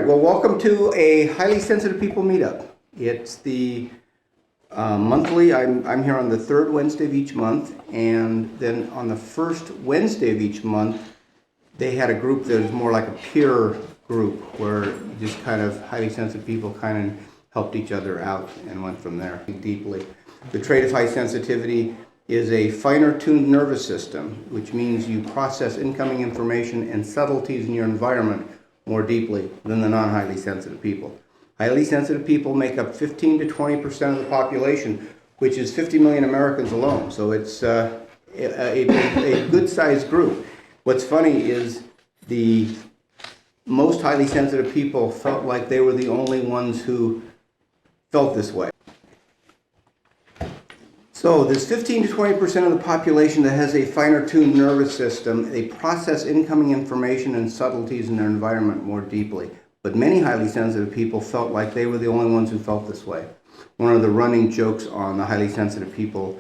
right, well, welcome to a highly sensitive people meetup. It's the monthly, I'm here on the third Wednesday of each month, and then on the first Wednesday of each month, they had a group that was more like a peer group where just kind of highly sensitive people kind of helped each other out and went from there deeply. The trait of high sensitivity is a finer tuned nervous system, which means you process incoming information and subtleties in your environment more deeply than the non-highly sensitive people. Highly sensitive people make up 15 to 20% of the population, which is 50 million Americans alone. So it's a good-sized group. What's funny is the most highly sensitive people felt like they were the only ones who felt this way. So there's 15 to 20% of the population that has a finer tuned nervous system. They process incoming information and subtleties in their environment more deeply. But many highly sensitive people felt like they were the only ones who felt this way. One of the running jokes on the highly sensitive people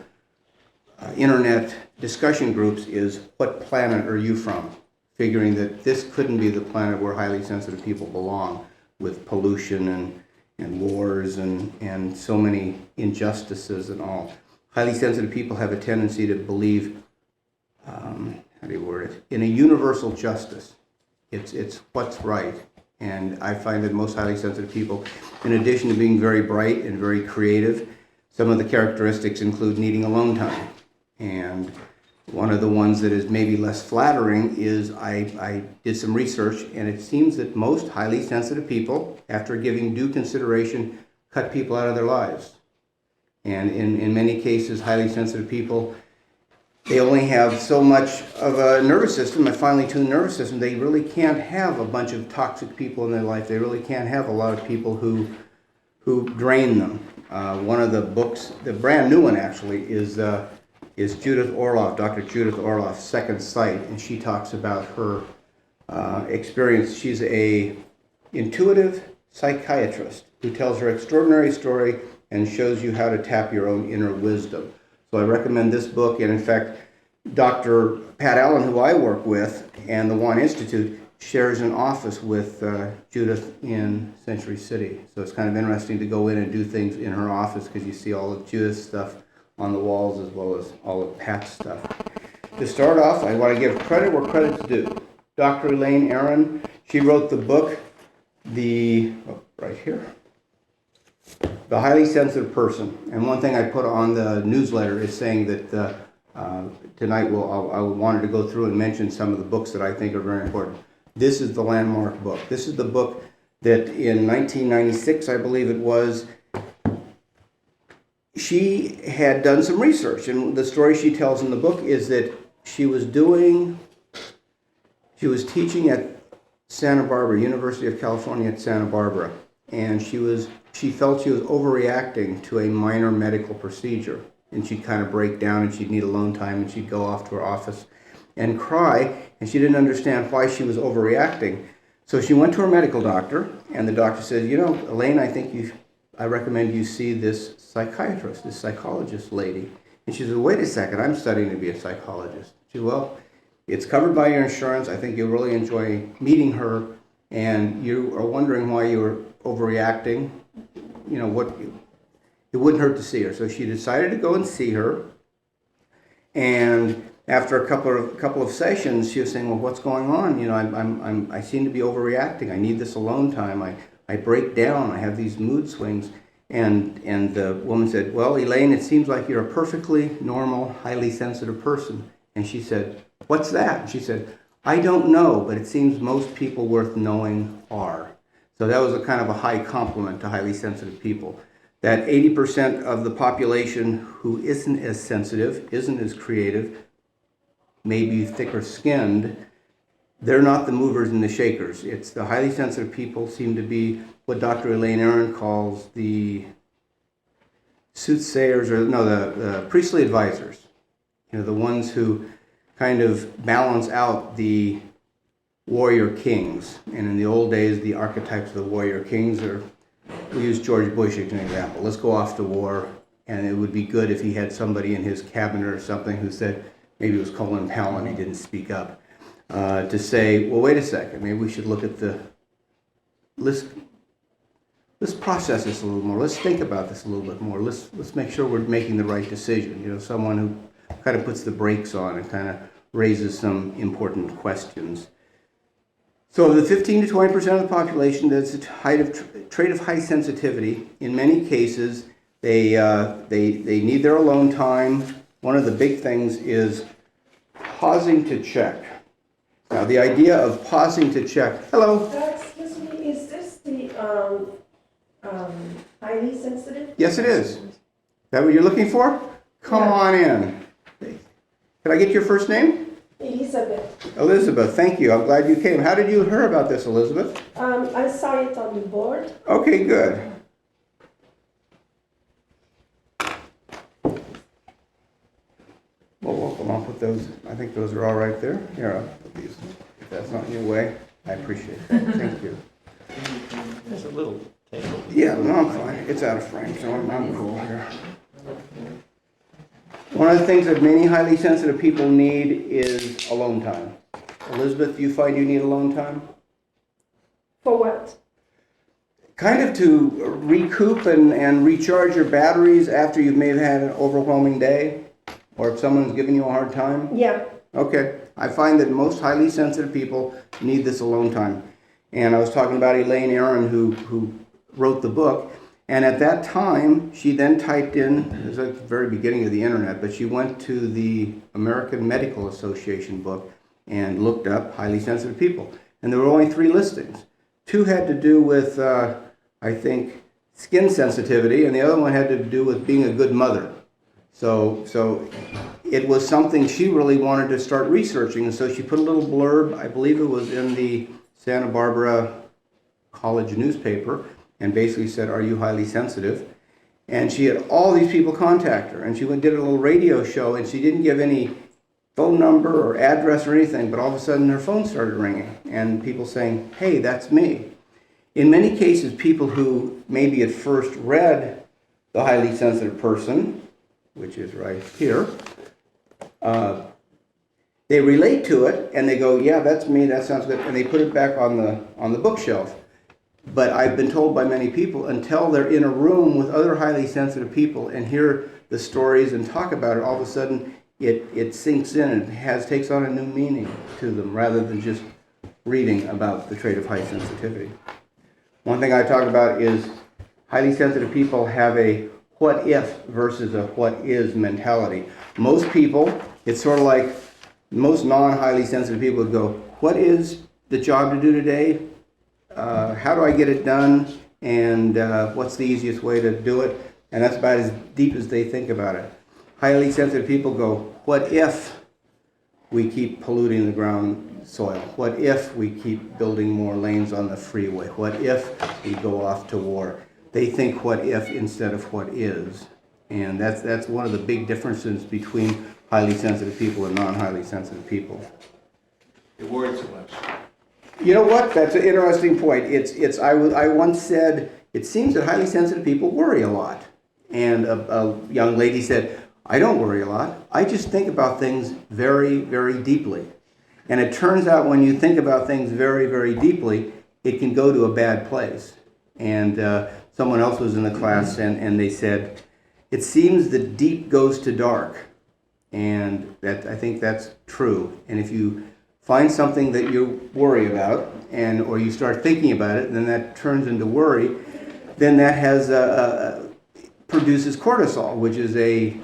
internet discussion groups is, what planet are you from? Figuring that this couldn't be the planet where highly sensitive people belong, with pollution and wars and so many injustices and all. Highly sensitive people have a tendency to believe, how do you word it, in a universal justice. It's what's right. And I find that most highly sensitive people, in addition to being very bright and very creative, some of the characteristics include needing alone time. And one of the ones that is maybe less flattering is I did some research, and it seems that most highly sensitive people, after giving due consideration, cut people out of their lives. And in many cases, highly sensitive people, they only have so much of a nervous system, a finely tuned nervous system. They really can't have a bunch of toxic people in their life. They really can't have a lot of people who drain them. One of the books, the brand new one actually, is Judith Orloff, Dr. Judith Orloff's Second Sight, and she talks about her experience. She's a intuitive psychiatrist who tells her extraordinary story and shows you how to tap your own inner wisdom. So I recommend this book, and in fact, Dr. Pat Allen, who I work with, and the One Institute, shares an office with Judith in Century City. So it's kind of interesting to go in and do things in her office because you see all of Judith's stuff on the walls as well as all of Pat's stuff. To start off, I want to give credit where credit's due. Dr. Elaine Aron, she wrote the book, right here, The Highly Sensitive Person. And one thing I put on the newsletter is saying that tonight I wanted to go through and mention some of the books that I think are very important. This is the landmark book. This is the book that in 1996, I believe it was, she had done some research. And the story she tells in the book is that she was teaching at Santa Barbara, University of California at Santa Barbara. And she felt she was overreacting to a minor medical procedure. And she'd kind of break down and she'd need alone time and she'd go off to her office and cry. And she didn't understand why she was overreacting. So she went to her medical doctor, and the doctor said, you know, Elaine, I recommend you see this psychiatrist, this psychologist lady. And she said, wait a second, I'm studying to be a psychologist. She said, well, it's covered by your insurance. I think you'll really enjoy meeting her. And you are wondering why you were overreacting. You know, it wouldn't hurt to see her. So she decided to go and see her. And after a couple of sessions, she was saying, well, what's going on? You know, I seem to be overreacting. I need this alone time. I break down. I have these mood swings. And the woman said, well, Elaine, it seems like you're a perfectly normal, highly sensitive person. And she said, what's that? And she said, I don't know, but it seems most people worth knowing are. So that was a kind of a high compliment to highly sensitive people. That 80% of the population who isn't as sensitive, isn't as creative, maybe thicker skinned, they're not the movers and the shakers. It's the highly sensitive people seem to be what Dr. Elaine Aron calls the soothsayers, the priestly advisors. You know, the ones who kind of balance out the warrior kings. And in the old days, the archetypes of the warrior kings we use George Bush as an example. Let's go off to war, and it would be good if he had somebody in his cabinet or something who said, maybe it was Colin Powell and he didn't speak up, to say, well, wait a second, maybe we should look at the let's process this a little more. Let's think about this a little bit more. Let's make sure we're making the right decision. You know, someone who kind of puts the brakes on and kind of raises some important questions. So the 15 to 20% of the population that's a trait of high sensitivity. In many cases, they need their alone time. One of the big things is pausing to check. Now, the idea of pausing to check. Hello. Excuse me, is this the highly sensitive? Yes, it is. Is that what you're looking for? Come on in. Can I get your first name? Elizabeth. Elizabeth, thank you. I'm glad you came. How did you hear about this, Elizabeth? I saw it on the board. Okay, good. Well, I'll put those. I think those are all right there. Here, I'll put these. If that's not in your way, I appreciate that. Thank you. There's a little table. Yeah, no, I'm fine. It's out of frame, so I'm cool here. One of the things that many highly sensitive people need is alone time. Elizabeth, do you find you need alone time? For what? Kind of to recoup and recharge your batteries after you may have had an overwhelming day, or if someone's giving you a hard time? Yeah. Okay. I find that most highly sensitive people need this alone time. And I was talking about Elaine Aron, who wrote the book. And at that time, she then typed in, it was at the very beginning of the internet, but she went to the American Medical Association book and looked up highly sensitive people. And there were only 3 listings. 2 had to do with, I think, skin sensitivity, and the other one had to do with being a good mother. So it was something she really wanted to start researching, and so she put a little blurb, I believe it was in the Santa Barbara College newspaper, and basically said, are you highly sensitive? And she had all these people contact her, and she went and did a little radio show, and she didn't give any phone number or address or anything, but all of a sudden her phone started ringing, and people saying, hey, that's me. In many cases, people who maybe at first read the highly sensitive person, which is right here, they relate to it, and they go, yeah, that's me, that sounds good, and they put it back on the bookshelf. But I've been told by many people, until they're in a room with other highly sensitive people and hear the stories and talk about it, all of a sudden it sinks in and takes on a new meaning to them rather than just reading about the trait of high sensitivity. One thing I talk about is highly sensitive people have a what if versus a what is mentality. Most people, it's sort of like most non-highly sensitive people would go, what is the job to do today? How do I get it done? And what's the easiest way to do it? And that's about as deep as they think about it. Highly sensitive people go, what if we keep polluting the ground soil? What if we keep building more lanes on the freeway? What if we go off to war? They think what if instead of what is. And that's one of the big differences between highly sensitive people and non-highly sensitive people. They worry too much. You know what? That's an interesting point. I once said, it seems that highly sensitive people worry a lot. And a young lady said, I don't worry a lot. I just think about things very, very deeply. And it turns out when you think about things very, very deeply, it can go to a bad place. And someone else was in the class and they said, it seems that deep goes to dark. And I think that's true. And if you find something that you worry about, or you start thinking about it, and then that turns into worry, then that has produces cortisol, which is a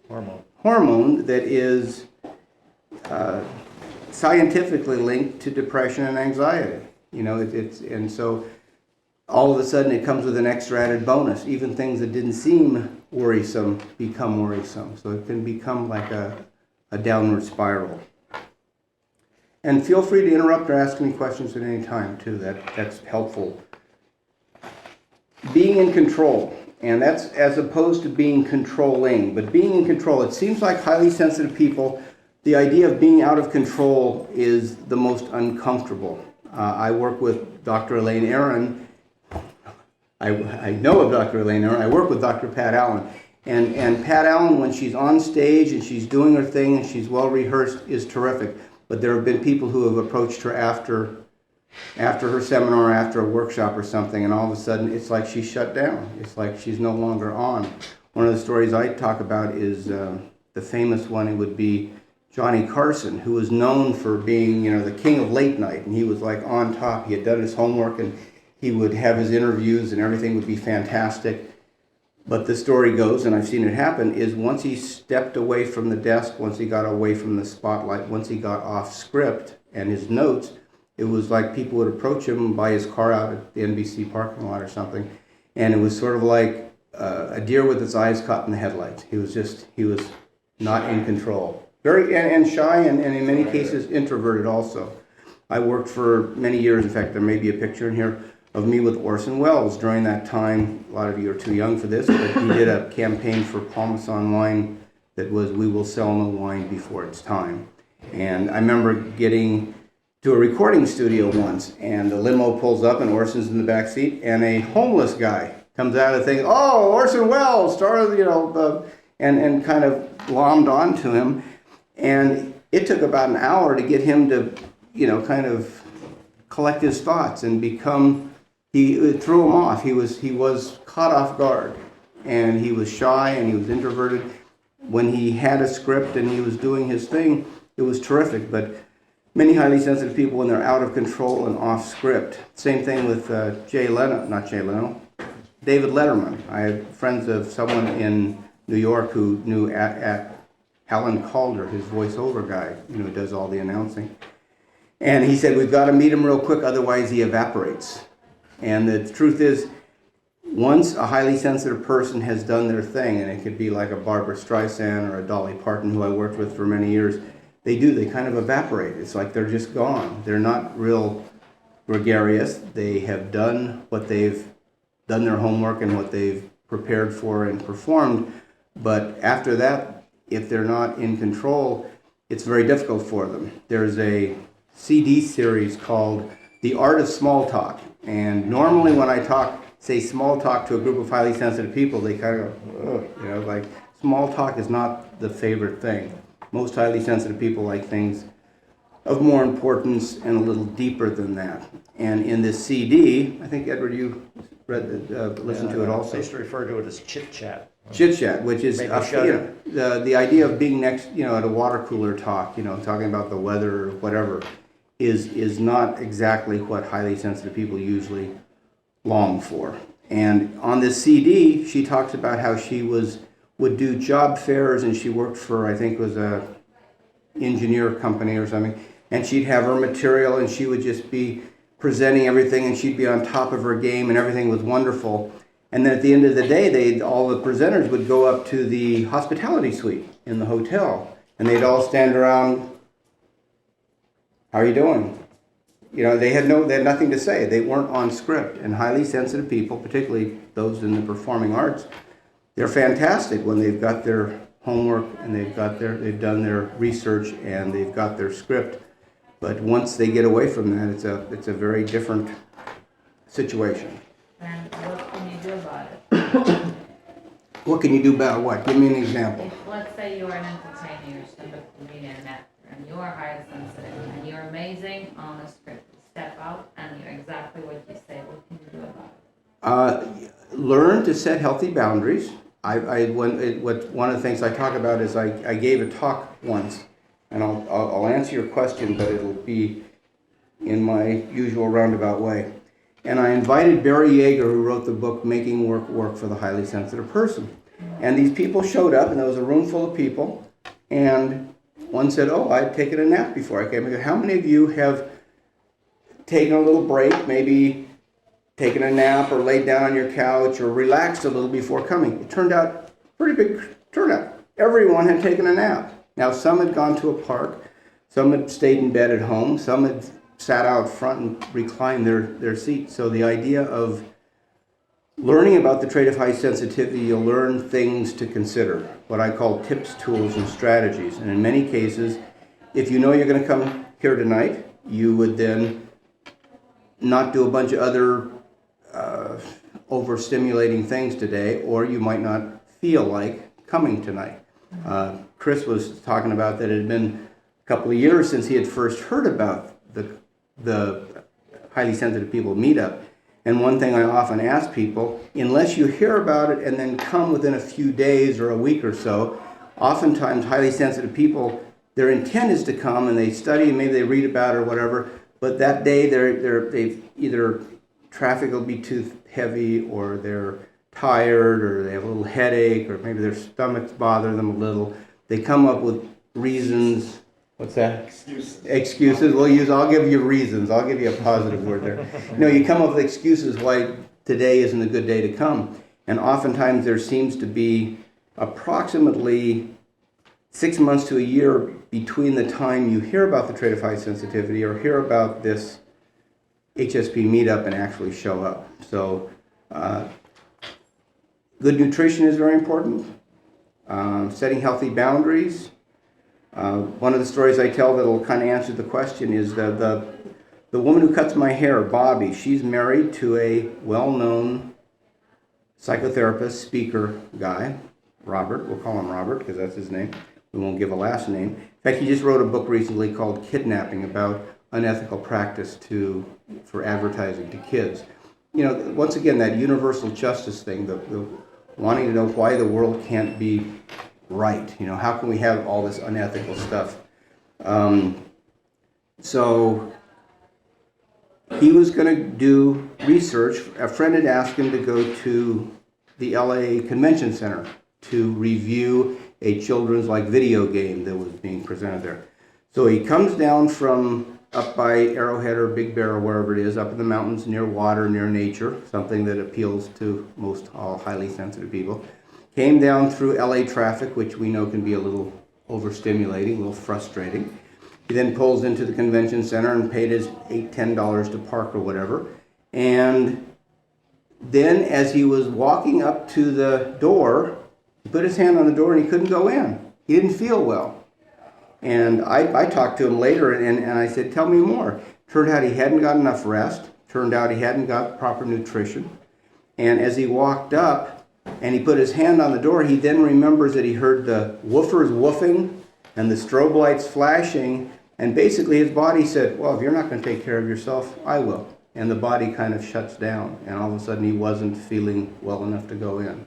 hormone that is scientifically linked to depression and anxiety. You know, and so all of a sudden it comes with an extra added bonus. Even things that didn't seem worrisome become worrisome. So it can become like a downward spiral. And feel free to interrupt or ask me questions at any time, too. That's helpful. Being in control, and that's as opposed to being controlling. But being in control, it seems like highly sensitive people, the idea of being out of control is the most uncomfortable. I work with Dr. Elaine Aron. I know of Dr. Elaine Aron. I work with Dr. Pat Allen. And Pat Allen, when she's on stage and she's doing her thing and she's well rehearsed, is terrific. But there have been people who have approached her after after her seminar, after a workshop or something, and all of a sudden it's like she's shut down. It's like she's no longer on. One of the stories I talk about is the famous one. It would be Johnny Carson, who was known for being, the king of late night, and he was like on top. He had done his homework, and he would have his interviews, and everything would be fantastic. But the story goes, and I've seen it happen, is once he stepped away from the desk, once he got away from the spotlight, once he got off script and his notes, it was like people would approach him, buy his car out at the NBC parking lot or something, and it was sort of like a deer with its eyes caught in the headlights. He was not in control. Very, and shy, and in many cases introverted also. I worked for many years, in fact there may be a picture in here, of me with Orson Welles during that time. A lot of you are too young for this, but he did a campaign for Parmesan wine that was, "We will sell no wine before it's time." And I remember getting to a recording studio once, and the limo pulls up and Orson's in the back seat, and a homeless guy comes out of the thing, "Oh, Orson Welles, star of, and kind of glommed onto him. And it took about an hour to get him to, kind of collect his thoughts and become, it threw him off. He was caught off guard, and he was shy and he was introverted. When he had a script and he was doing his thing, it was terrific. But many highly sensitive people, when they're out of control and off script, same thing with David Letterman. I had friends of someone in New York who knew at Alan Calder, his voiceover guy, who does all the announcing. And he said, "We've got to meet him real quick, otherwise he evaporates." And the truth is, once a highly sensitive person has done their thing, and it could be like a Barbara Streisand or a Dolly Parton, who I worked with for many years, they kind of evaporate. It's like they're just gone. They're not real gregarious. They have done their homework and what they've prepared for and performed. But after that, if they're not in control, it's very difficult for them. There's a CD series called The Art of Small Talk. And normally when I say small talk to a group of highly sensitive people, they kind of go, like small talk is not the favorite thing. Most highly sensitive people like things of more importance and a little deeper than that. And in this CD, I think, Edward, you listened to it also. I used to refer to it as chit-chat. Chit-chat, which is the idea of being next, at a water cooler talk, talking about the weather or whatever, is not exactly what highly sensitive people usually long for. And on this CD, she talks about how she would do job fairs, and she worked for, I think it was a engineer company or something, and she'd have her material and she would just be presenting everything, and she'd be on top of her game, and everything was wonderful. And then at the end of the day, all the presenters would go up to the hospitality suite in the hotel, and they'd all stand around, "How are you doing?" They had nothing to say. They weren't on script. And highly sensitive people, particularly those in the performing arts, they're fantastic when they've got their homework and they've done their research and they've got their script. But once they get away from that, it's a very different situation. And what can you do about it? What can you do about what? Give me an example. If, let's say you're an entertainer, you're a stand-up comedian, an actor, and you are highly sensitive, and you're amazing on a script. You step out, and you're exactly what you say. What can you do about it? Learn to set healthy boundaries. One of the things I talk about is I gave a talk once, and I'll answer your question, but it'll be in my usual roundabout way. And I invited Barry Yeager, who wrote the book Making Work Work for the Highly Sensitive Person. And these people showed up, and there was a room full of people, and one said, "Oh, I'd taken a nap before I came." I go, "How many of you have taken a little break, maybe taken a nap or laid down on your couch or relaxed a little before coming?" It turned out pretty big turnout. Everyone had taken a nap. Now, some had gone to a park, some had stayed in bed at home, some had sat out front and reclined their seats. So the idea of learning about the trait of high sensitivity, you'll learn things to consider, what I call tips, tools, and strategies. And in many cases, if you know you're going to come here tonight, you would then not do a bunch of other overstimulating things today, or you might not feel like coming tonight. Chris was talking about that it had been a couple of years since he had first heard about the highly sensitive people Meetup. And one thing I often ask people, unless you hear about it and then come within a few days or a week or so, oftentimes highly sensitive people, their intent is to come and they study and maybe they read about it or whatever, but that day they've either traffic will be too heavy or they're tired or they have a little headache or maybe their stomachs bother them a little. They come up with reasons. What's that? Excuses. I'll give you reasons. I'll give you a positive word there. You come up with excuses why today isn't a good day to come. And oftentimes there seems to be approximately 6 months to a year between the time you hear about the trait of high sensitivity or hear about this HSP Meetup and actually show up. So good nutrition is very important. Setting healthy boundaries. One of the stories I tell that will kind of answer the question is the woman who cuts my hair, Bobby. She's married to a well-known psychotherapist, speaker guy, Robert. We'll call him Robert because that's his name. We won't give a last name. In fact, he just wrote a book recently called Kidnapping about unethical practice for advertising to kids. Once again, that universal justice thing, the wanting to know why the world can't be right. How can we have all this unethical stuff? So he was going to do research. A friend had asked him to go to the LA Convention Center to review a children's video game that was being presented there. So he comes down from up by Arrowhead or Big Bear or wherever it is, up in the mountains near water, near nature, something that appeals to most all highly sensitive people. Came down through LA traffic, which we know can be a little overstimulating, a little frustrating. He then pulls into the convention center and paid his $8, $10 to park or whatever. And then as he was walking up to the door, he put his hand on the door and he couldn't go in. He didn't feel well. And I talked to him later and I said, tell me more. Turned out he hadn't got enough rest. Turned out he hadn't got proper nutrition. And as he walked up and he put his hand on the door, he then remembers that he heard the woofers woofing and the strobe lights flashing. And basically his body said, well, if you're not going to take care of yourself, I will. And the body kind of shuts down. And all of a sudden he wasn't feeling well enough to go in.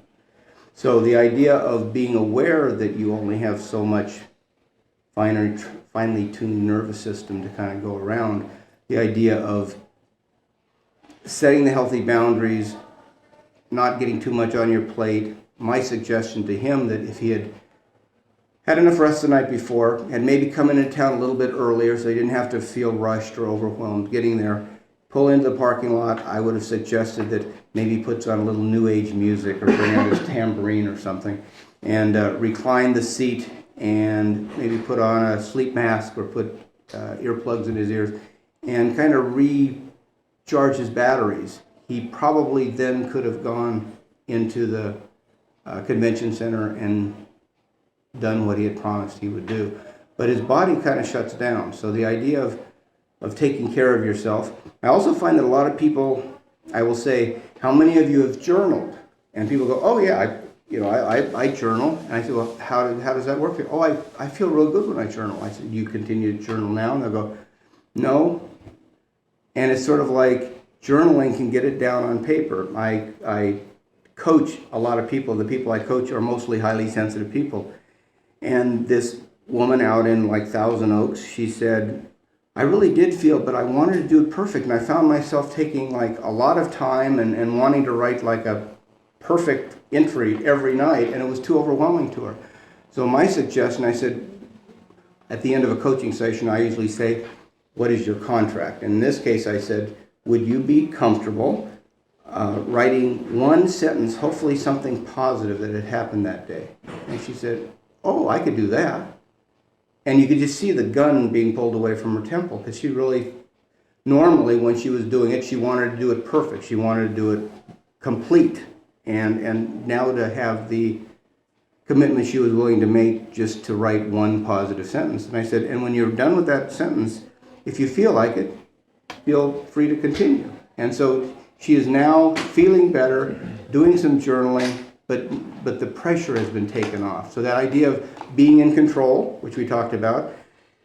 So the idea of being aware that you only have so much finely tuned nervous system to kind of go around, the idea of setting the healthy boundaries, not getting too much on your plate. My suggestion to him that if he had enough rest the night before and maybe come into town a little bit earlier so he didn't have to feel rushed or overwhelmed getting there, pull into the parking lot, I would have suggested that maybe he puts on a little new age music or bring out his tambourine or something and recline the seat and maybe put on a sleep mask or put earplugs in his ears and kind of recharge his batteries. He probably then could have gone into the convention center and done what he had promised he would do. But his body kind of shuts down. So the idea of taking care of yourself. I also find that a lot of people, I will say, how many of you have journaled? And people go, oh yeah, I journal. And I say, well, how does that work for you? Oh, I feel real good when I journal. I said, do you continue to journal now? And they'll go, no. And it's sort of like journaling can get it down on paper. I coach a lot of people. The people I coach are mostly highly sensitive people. And this woman out in Thousand Oaks, she said, I really did feel, but I wanted to do it perfect. And I found myself taking a lot of time and wanting to write a perfect entry every night, and it was too overwhelming to her. So my suggestion, I said, at the end of a coaching session, I usually say, what is your contract? And in this case, I said, would you be comfortable writing one sentence, hopefully something positive that had happened that day? And she said, oh, I could do that. And you could just see the gun being pulled away from her temple, because she really, normally when she was doing it, she wanted to do it perfect. She wanted to do it complete. And now to have the commitment she was willing to make just to write one positive sentence. And I said, and when you're done with that sentence, if you feel like it, feel free to continue. And so she is now feeling better, doing some journaling, but the pressure has been taken off. So that idea of being in control, which we talked about,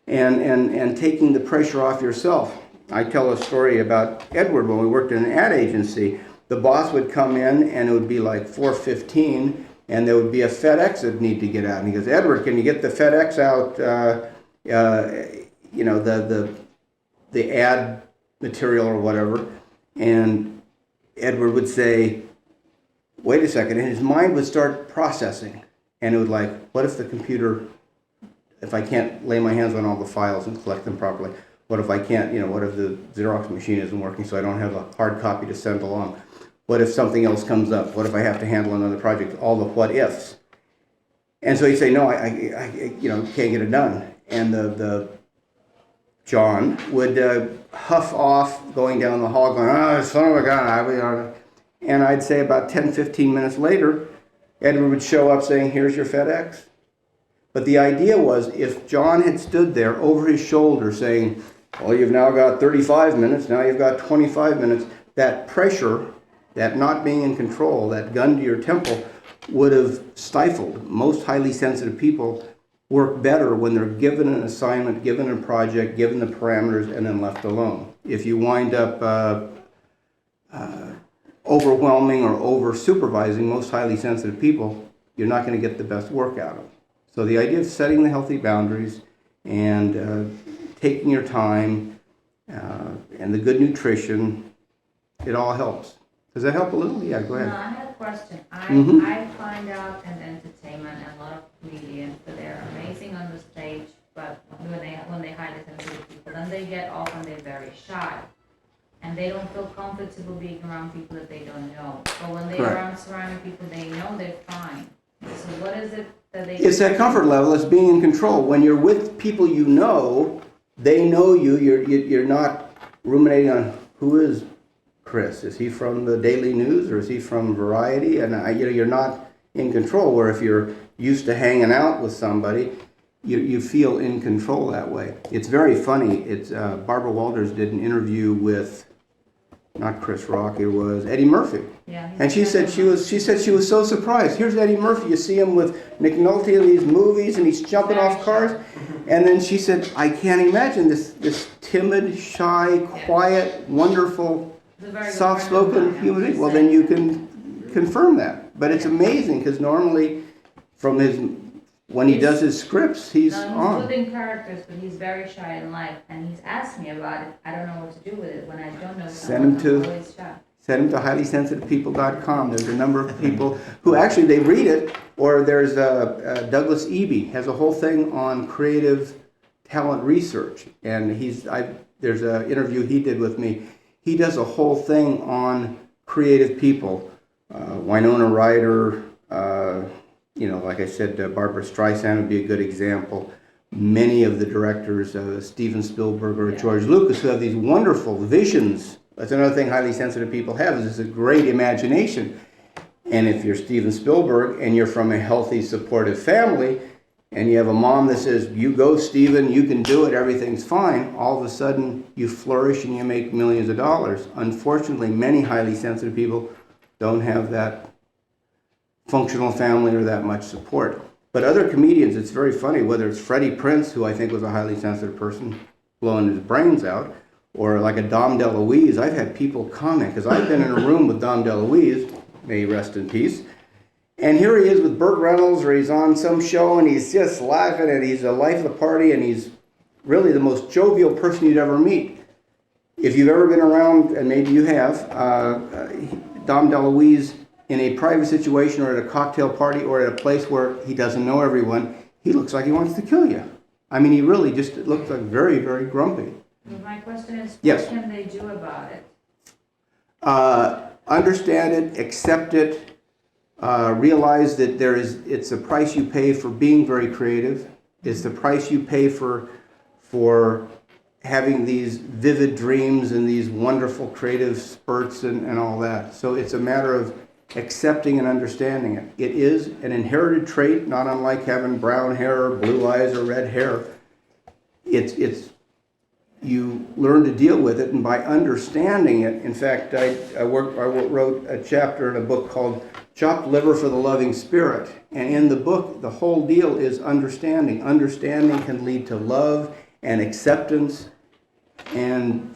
and taking the pressure off yourself. I tell a story about Edward when we worked in an ad agency. The boss would come in and it would be like 4:15 and there would be a FedEx that need to get out. And he goes, Edward, can you get the FedEx out, you know, the ad material or whatever? And Edward would say, wait a second, and his mind would start processing. And it would like, what if the computer, if I can't lay my hands on all the files and collect them properly? What if I can't, you know, what if the Xerox machine isn't working so I don't have a hard copy to send along? What if something else comes up? What if I have to handle another project? All the what ifs. And so he'd say, no, I you know, can't get it done. And the John would huff off going down the hall going, oh, son of a gun. And I'd say about 10, 15 minutes later, Edward would show up saying, here's your FedEx. But the idea was if John had stood there over his shoulder saying, well, you've now got 35 minutes, now you've got 25 minutes, that pressure, that not being in control, that gun to your temple, would have stifled. Most highly sensitive people work better when they're given an assignment, given a project, given the parameters, and then left alone. If you wind up overwhelming or over-supervising most highly sensitive people, you're not going to get the best work out of them. So the idea of setting the healthy boundaries and taking your time and the good nutrition, it all helps. Does that help a little? Yeah, go ahead. No, I had a question. I find out in entertainment and a lot of comedians that they're amazing on the stage, but when they hide it into people, then they get off and they're very shy. And they don't feel comfortable being around people that they don't know. But when they're around surrounding people they know, they're fine. So what is it that they... It's that comfort level. It's being in control. When you're with people you know, they know you. You're not ruminating on who is Chris. Is he from the Daily News or is he from Variety? And you know, you're not in control. Where if you're used to hanging out with somebody, you feel in control that way. It's very funny. It's Barbara Walters did an interview with not Chris Rock. It was Eddie Murphy. Yeah, and she said she was so surprised. Here's Eddie Murphy. You see him with Nick Nolte in these movies, and he's jumping off cars. And then she said, I can't imagine this timid, shy, quiet, wonderful, soft-spoken human being. Well, then you can confirm that. But it's amazing because normally, when he does his scripts, he's on. He's good in characters, but he's very shy in life. And he's asked me about it. I don't know what to do with it when I don't know someone. I'm always shy. Send them to highlysensitivepeople.com. There's a number of people who actually, they read it, or there's Douglas Eby has a whole thing on creative talent research. And there's an interview he did with me. He does a whole thing on creative people. Winona Ryder, you know, like I said, Barbara Streisand would be a good example. Many of the directors, Steven Spielberg or George Lucas, who have these wonderful visions. That's another thing highly sensitive people have, is a great imagination. And if you're Steven Spielberg and you're from a healthy, supportive family, and you have a mom that says, you go, Steven, you can do it, everything's fine, all of a sudden you flourish and you make millions of dollars. Unfortunately, many highly sensitive people don't have that functional family or that much support. But other comedians, it's very funny, whether it's Freddie Prinze, who I think was a highly sensitive person, blowing his brains out, or like a Dom DeLuise. I've had people comment, because I've been in a room with Dom DeLuise, may he rest in peace, and here he is with Burt Reynolds, or he's on some show, and he's just laughing, and he's the life of the party, and he's really the most jovial person you'd ever meet. If you've ever been around, and maybe you have, Dom DeLuise, in a private situation or at a cocktail party or at a place where he doesn't know everyone, he looks like he wants to kill you. I mean, he really just looks like very, very grumpy. My question is, yes. What can they do about it? Understand it, accept it, realize that it's a price you pay for being very creative. It's the price you pay for having these vivid dreams and these wonderful creative spurts and all that. So it's a matter of accepting and understanding it. It is an inherited trait, not unlike having brown hair or blue eyes or red hair. It's you learn to deal with it, and by understanding it, in fact, I wrote a chapter in a book called Chopped Liver for the Loving Spirit. And in the book, the whole deal is understanding. Understanding can lead to love and acceptance. And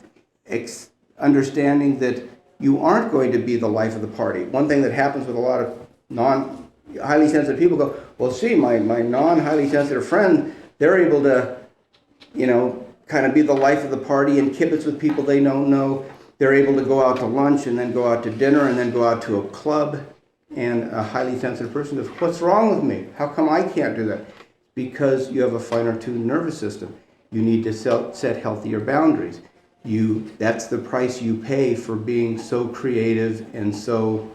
understanding that you aren't going to be the life of the party. One thing that happens with a lot of highly sensitive people go, well, see, my non-highly sensitive friend, they're able to, kind of be the life of the party and kibitz with people they don't know. They're able to go out to lunch and then go out to dinner and then go out to a club. And a highly sensitive person goes, what's wrong with me? How come I can't do that? Because you have a finer tuned nervous system. You need to set healthier boundaries. That's the price you pay for being so creative and so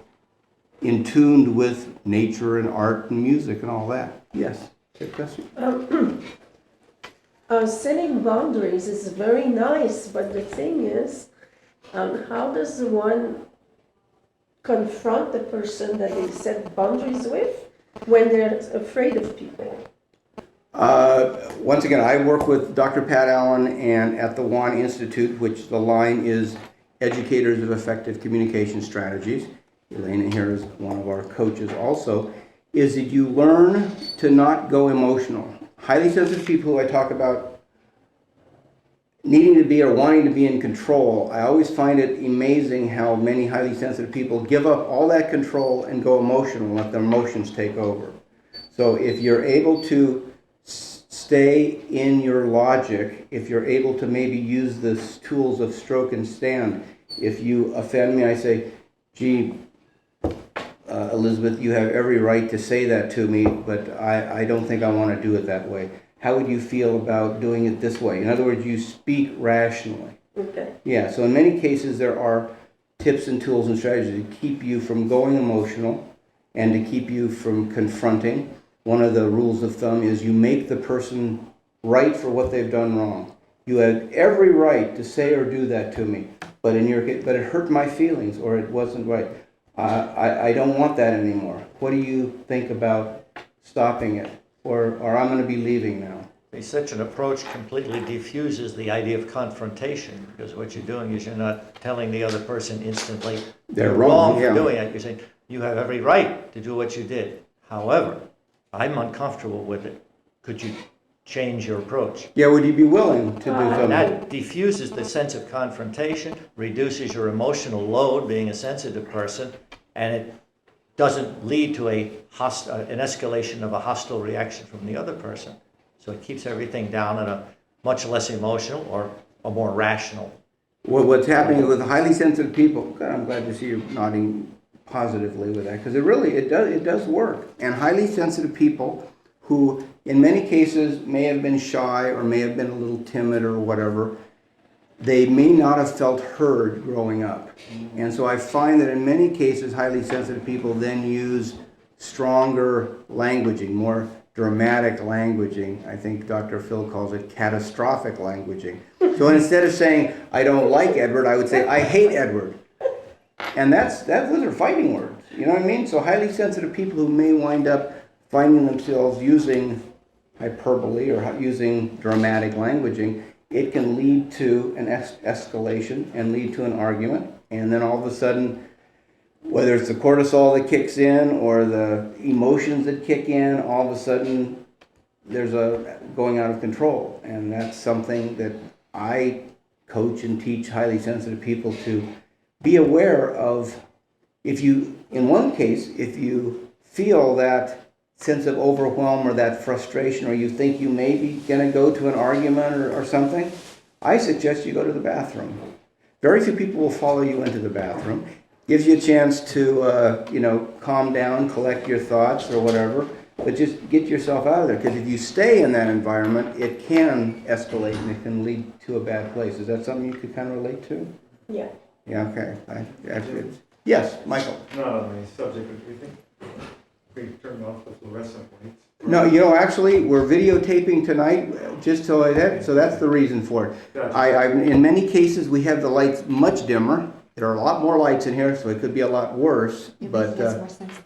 in tune with nature and art and music and all that. Yes, good question. Setting boundaries is very nice, but the thing is, how does one confront the person that they set boundaries with when they're afraid of people? Once again, I work with Dr. Pat Allen and at the WAN Institute, which the line is Educators of Effective Communication Strategies. Elena here is one of our coaches also, is that you learn to not go emotional. Highly sensitive people who I talk about needing to be or wanting to be in control, I always find it amazing how many highly sensitive people give up all that control and go emotional and let their emotions take over. So if you're able to stay in your logic, if you're able to maybe use the tools of stroke and stand, if you offend me, I say, gee, Elizabeth, you have every right to say that to me, but I don't think I want to do it that way. How would you feel about doing it this way? In other words, you speak rationally. Okay. Yeah, so in many cases there are tips and tools and strategies to keep you from going emotional and to keep you from confronting. One of the rules of thumb is you make the person right for what they've done wrong. You have every right to say or do that to me, but but it hurt my feelings or it wasn't right. I don't want that anymore. What do you think about stopping it? Or I'm going to be leaving now. Such an approach completely diffuses the idea of confrontation, because what you're doing is you're not telling the other person instantly They're you're wrong, for yeah. doing it. You're saying you have every right to do what you did. However, I'm uncomfortable with it. Could you change your approach? Yeah, would you be willing to do something? That diffuses the sense of confrontation, reduces your emotional load being a sensitive person, and it doesn't lead to an escalation of a hostile reaction from the other person. So it keeps everything down at a much less emotional or a more rational. Well, what's happening with highly sensitive people, God, I'm glad to see you nodding positively with that, because it does work. And highly sensitive people who in many cases may have been shy or may have been a little timid or whatever, they may not have felt heard growing up. And so I find that in many cases, highly sensitive people then use stronger languaging, more dramatic languaging. I think Dr. Phil calls it catastrophic languaging. So instead of saying, I don't like Edward, I would say, I hate Edward. And those are fighting words. You know what I mean? So highly sensitive people who may wind up finding themselves using hyperbole or using dramatic languaging, it can lead to an escalation and lead to an argument. And then all of a sudden, whether it's the cortisol that kicks in or the emotions that kick in, all of a sudden there's a going out of control. And that's something that I coach and teach highly sensitive people to be aware of. If you, in one case, if you feel that sense of overwhelm or that frustration, or you think you may be going to go to an argument or something, I suggest you go to the bathroom. Very few people will follow you into the bathroom. Gives you a chance to, calm down, collect your thoughts or whatever, but just get yourself out of there. Because if you stay in that environment, it can escalate and it can lead to a bad place. Is that something you could kind of relate to? Yeah. Yeah, okay. Yes, Michael. Not on the subject, but we think we turned off the fluorescent lights. No, actually, we're videotaping tonight, just so that's the reason for it. Gotcha. In many cases, we have the lights much dimmer. There are a lot more lights in here, so it could be a lot worse. But more sensitive.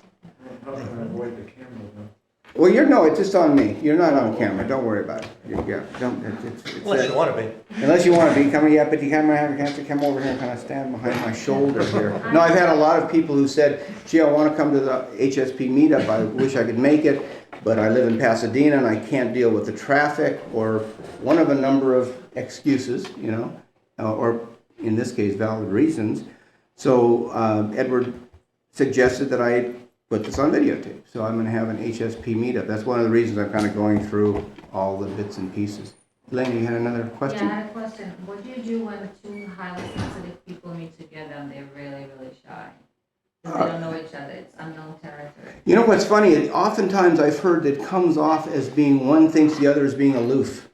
How can I avoid the camera then? well, it's just on me. You're not on camera. Don't worry about it. Unless you want to be. Unless you want to be coming up, but you have to come over here and kind of stand behind my shoulder here. No, I've had a lot of people who said, gee, I want to come to the HSP meetup. I wish I could make it, but I live in Pasadena and I can't deal with the traffic, or one of a number of excuses, or in this case, valid reasons. So Edward suggested that I put this on videotape. So I'm going to have an HSP meetup. That's one of the reasons I'm kind of going through all the bits and pieces. Elaine, you had another question? Yeah, I had a question. What do you do when two highly sensitive people meet together and they're really, really shy? Because they don't know each other. It's unknown territory. You know what's funny? Oftentimes I've heard that it comes off as being one thinks the other is being aloof.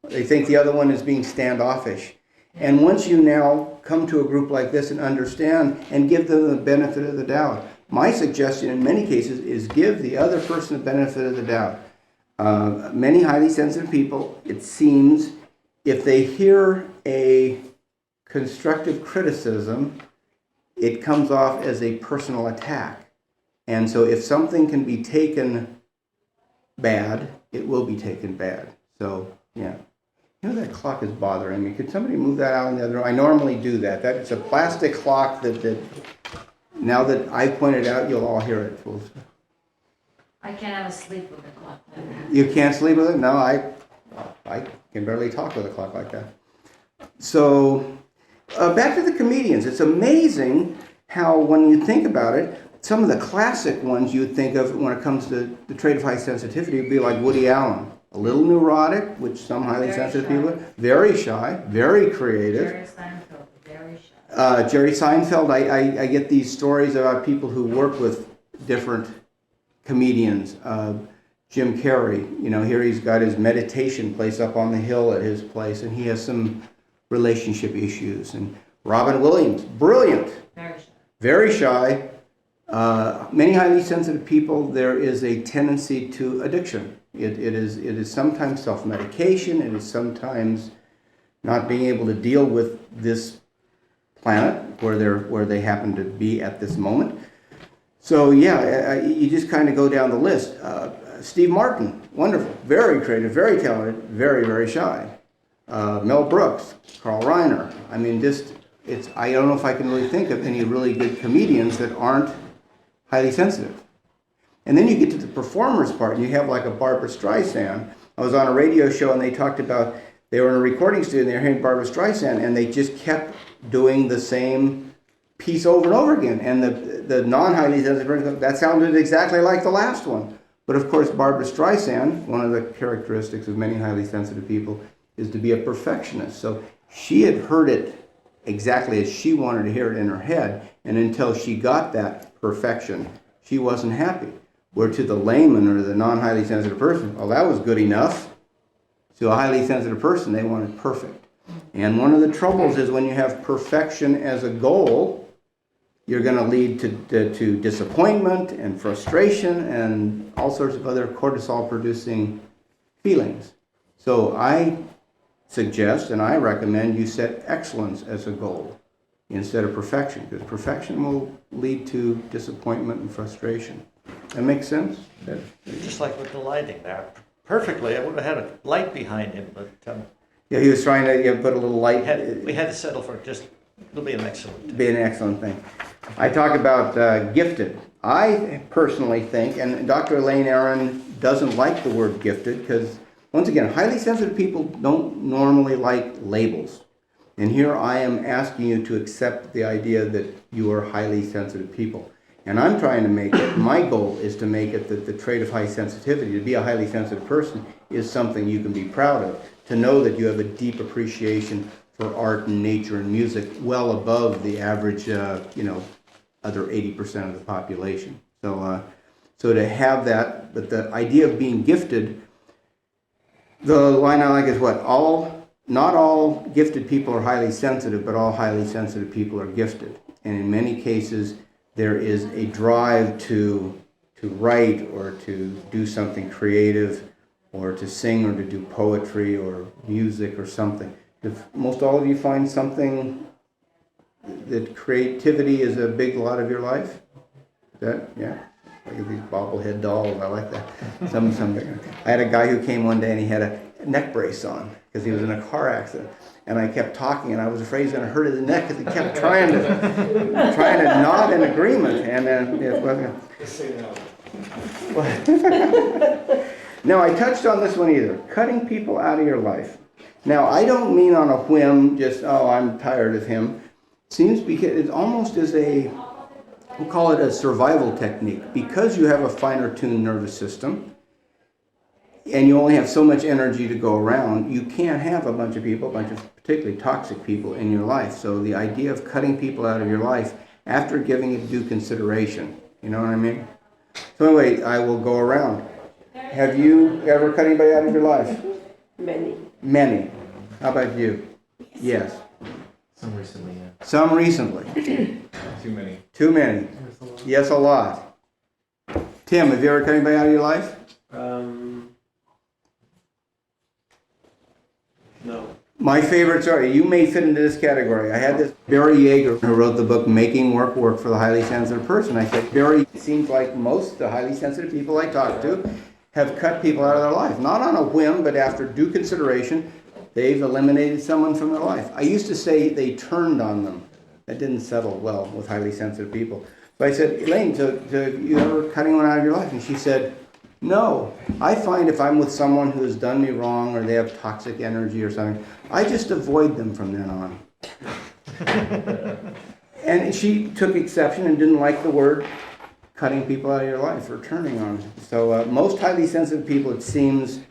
They think the other one is being standoffish. And once you now come to a group like this and understand and give them the benefit of the doubt, my suggestion in many cases is give the other person the benefit of the doubt. Many highly sensitive people, it seems, if they hear a constructive criticism, it comes off as a personal attack. And so if something can be taken bad, it will be taken bad. So, yeah. You know, that clock is bothering me. Could somebody move that out in the other room? I normally do that. It's a plastic clock that now that I've pointed out, you'll all hear it. I can't have a sleep with a clock. You can't sleep with it? No, I can barely talk with a clock like that. So, back to the comedians. It's amazing how, when you think about it, some of the classic ones you'd think of when it comes to the trait of high sensitivity would be like Woody Allen. A little neurotic, which some highly sensitive people are. Very shy, very creative. Jerry Seinfeld, very shy. Jerry Seinfeld, I get these stories about people who work with different comedians. Jim Carrey, you know, here he's got his meditation place up on the hill at his place, and he has some relationship issues. And Robin Williams, brilliant. Very shy. Very shy. Many highly sensitive people, there is a tendency to addiction. It is sometimes self-medication. It is sometimes not being able to deal with this planet where they happen to be at this moment. So yeah, you just kind of go down the list. Steve Martin, wonderful, very creative, very talented, very, very shy. Mel Brooks, Carl Reiner. I mean, I don't know if I can really think of any really good comedians that aren't highly sensitive. And then you get to the performers part, and you have like a Barbra Streisand. I was on a radio show, and they talked about, they were in a recording studio, and they were hearing Barbra Streisand, and they just kept doing the same piece over and over again. And the non-highly sensitive person, that sounded exactly like the last one. But of course, Barbra Streisand, one of the characteristics of many highly sensitive people, is to be a perfectionist. So she had heard it exactly as she wanted to hear it in her head, and until she got that perfection, she wasn't happy. Where to the layman or the non-highly sensitive person, well, that was good enough. To a highly sensitive person, they want it perfect. And one of the troubles is when you have perfection as a goal, you're going to lead to disappointment and frustration and all sorts of other cortisol-producing feelings. So I suggest and I recommend you set excellence as a goal instead of perfection, because perfection will lead to disappointment and frustration. That makes sense? Just like with the lighting there. Perfectly, I would have had a light behind him, but Yeah, he was trying to put a little light. we had to settle for just, it'll be an excellent. Be an excellent thing. I talk about gifted. I personally think, and Dr. Elaine Aron doesn't like the word gifted because, once again, highly sensitive people don't normally like labels. And here I am asking you to accept the idea that you are highly sensitive people. And I'm trying to make it, my goal is to make it that the trait of high sensitivity, to be a highly sensitive person, is something you can be proud of. To know that you have a deep appreciation for art and nature and music well above the average, other 80% of the population. So to have that, but the idea of being gifted, the line I like is what? Not all gifted people are highly sensitive, but all highly sensitive people are gifted. And in many cases, there is a drive to write or to do something creative or to sing or to do poetry or music or something. If most all of you find something that creativity is a big lot of your life? Yeah? Look at these bobblehead dolls, I like that. Something. I had a guy who came one day and he had a neck brace on because he was in a car accident. And I kept talking, and I was afraid he was going to hurt his neck because he kept trying to nod in agreement, and then it wasn't. No, I touched on this one either. Cutting people out of your life. Now, I don't mean on a whim, just, oh, I'm tired of him. Seems because it almost is we'll call it a survival technique. Because you have a finer tuned nervous system, and you only have so much energy to go around, you can't have a bunch of people, a bunch of particularly toxic people in your life. So the idea of cutting people out of your life after giving it due consideration, you know what I mean? So anyway, I will go around. Have you ever cut anybody out of your life? Many. Many. How about you? Yes. Some recently, yeah. Some recently. Too many. Too many. Yes, a lot. Tim, have you ever cut anybody out of your life? No. My favorites are, you may fit into this category. I had this Barry Yeager who wrote the book Making Work Work for the Highly Sensitive Person. I said, Barry, it seems like most of the highly sensitive people I talk to have cut people out of their life. Not on a whim, but after due consideration, they've eliminated someone from their life. I used to say they turned on them. That didn't settle well with highly sensitive people. So I said, Elaine, you ever cutting one out of your life? And she said, no. I find if I'm with someone who has done me wrong or they have toxic energy or something, I just avoid them from then on. And she took exception and didn't like the word cutting people out of your life or turning on them. So most highly sensitive people, it seems,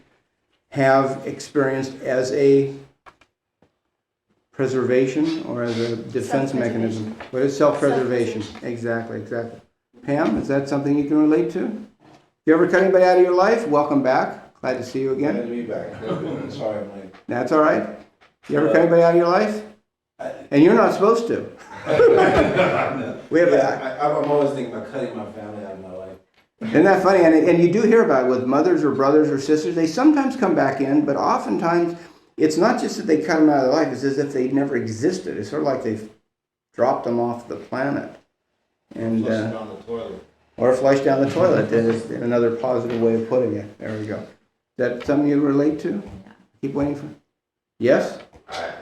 have experienced as a preservation or as a defense mechanism. What is self-preservation? Exactly. Pam, is that something you can relate to? You ever cut anybody out of your life? Welcome back. Glad to see you again. Glad to be back. Sorry, I'm late. That's all right. You ever cut anybody out of your life? And you're not supposed to. We have I'm always thinking about cutting my family out of my life. Isn't that funny? And you do hear about it with mothers or brothers or sisters. They sometimes come back in, but oftentimes it's not just that they cut them out of their life. It's as if they never existed. It's sort of like they've dropped them off the planet. And Down the toilet. or flush down the toilet. That is another positive way of putting it. There we go. Is that something you relate to? Keep waiting for. Yes?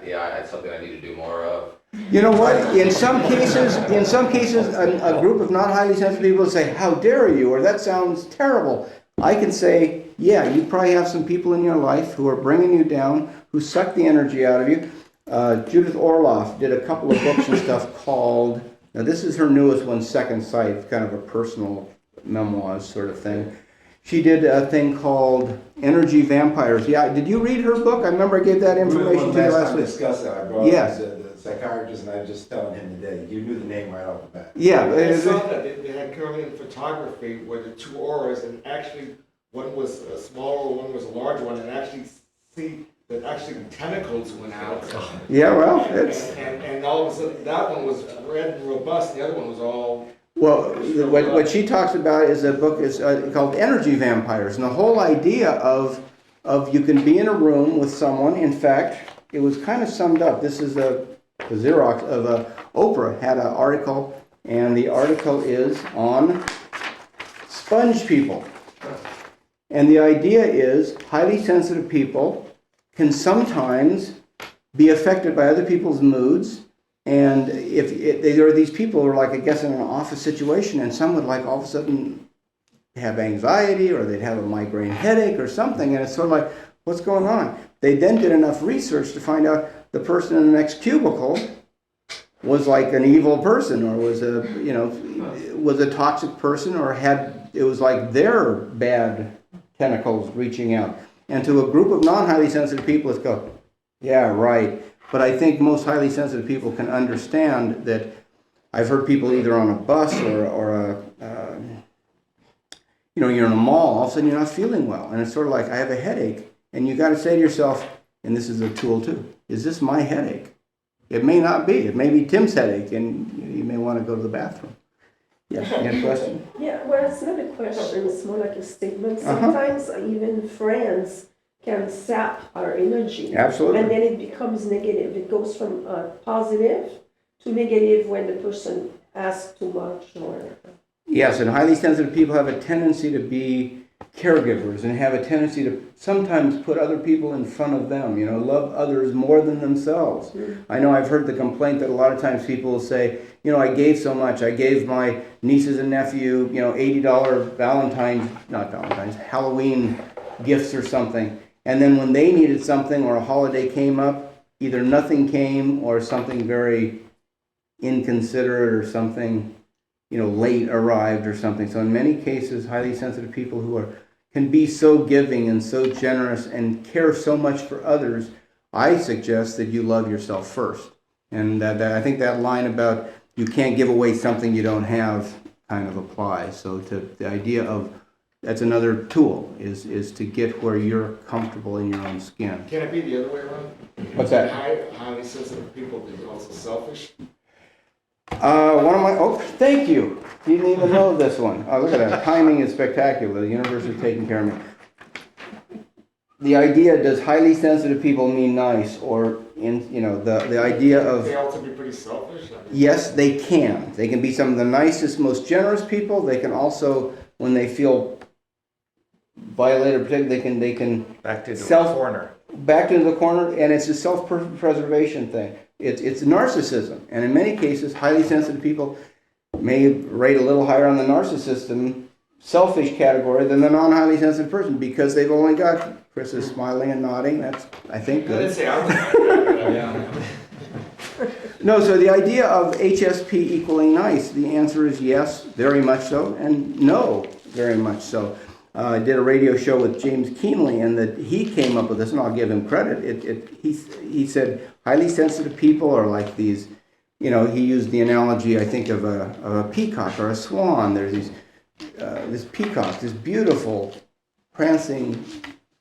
It's something I need to do more of. You know what? In some cases, a group of not highly sensitive people will say, "How dare you?" or "That sounds terrible." I can say, "Yeah, you probably have some people in your life who are bringing you down, who suck the energy out of you." Judith Orloff did a couple of books and stuff called. Now this is her newest one, Second Sight, kind of a personal memoirs sort of thing. She did a thing called Energy Vampires. Yeah, did you read her book? I remember I gave that information to you last week. Discussed that. I brought Yes. the psychiatrist, and I was just telling him today. You knew the name right off the bat. Yeah. I saw that they had Carolyn photography where the two auras, and actually one was a smaller, one was a larger one, and actually see that actually the tentacles went out. Yeah, well, it's... And all of a sudden, that one was red and robust, the other one was all... Well, what she talks about is a book is called Energy Vampires, and the whole idea of you can be in a room with someone. In fact, it was kind of summed up. This is a Xerox of Oprah had an article, and the article is on sponge people. And the idea is highly sensitive people can sometimes be affected by other people's moods. And if there are these people who are like, I guess, in an office situation, and some would like all of a sudden have anxiety, or they'd have a migraine headache or something, and it's sort of like, what's going on? They then did enough research to find out the person in the next cubicle was like an evil person, or was a toxic person, or it was like their bad tentacles reaching out. And to a group of non-highly sensitive people, it's go, yeah, right. But I think most highly sensitive people can understand that. I've heard people either on a bus or you're in a mall, all of a sudden you're not feeling well. And it's sort of like, I have a headache. And you got to say to yourself, and this is a tool too, is this my headache? It may not be. It may be Tim's headache, and you may want to go to the bathroom. Yes, you had a question? Yeah, well, it's not a question, it's more like a statement. Sometimes even friends can sap our energy. Absolutely. And then it becomes negative. It goes from positive to negative when the person asks too much or... Yes, and highly sensitive people have a tendency to be caregivers and have a tendency to sometimes put other people in front of them, love others more than themselves. I know I've heard the complaint that a lot of times people will say, I gave so much. I gave my nieces and nephew, $80 Halloween gifts or something. And then when they needed something or a holiday came up, either nothing came or something very inconsiderate or something, late arrived or something. So in many cases, highly sensitive people who can be so giving and so generous and care so much for others, I suggest that you love yourself first. And I think that line about you can't give away something you don't have kind of applies. So to the idea of that's another tool is to get where you're comfortable in your own skin. Can it be the other way around? What's that? Highly sensitive people can be also selfish. Thank you. You didn't even know this one. Oh, look at that. Timing is spectacular. The universe is taking care of me. The idea, does highly sensitive people mean nice? Or, the idea of... They also be pretty selfish? Yes, they can. They can be some of the nicest, most generous people. They can also, when they feel violated or protected, they can Back to the corner. back into the corner, and it's a self-preservation thing. It's narcissism, and in many cases, highly sensitive people may rate a little higher on the narcissism, selfish category than the non-highly sensitive person because they've only got. Chris is smiling and nodding. That's, I think, I good. didn't say I was. Yeah. No, so the idea of HSP equaling nice, the answer is yes, very much so, and no, very much so. I did a radio show with James Keenley, and that he came up with this, and I'll give him credit. He said highly sensitive people are like these, he used the analogy, I think, of a peacock or a swan. There's this peacock, this beautiful, prancing,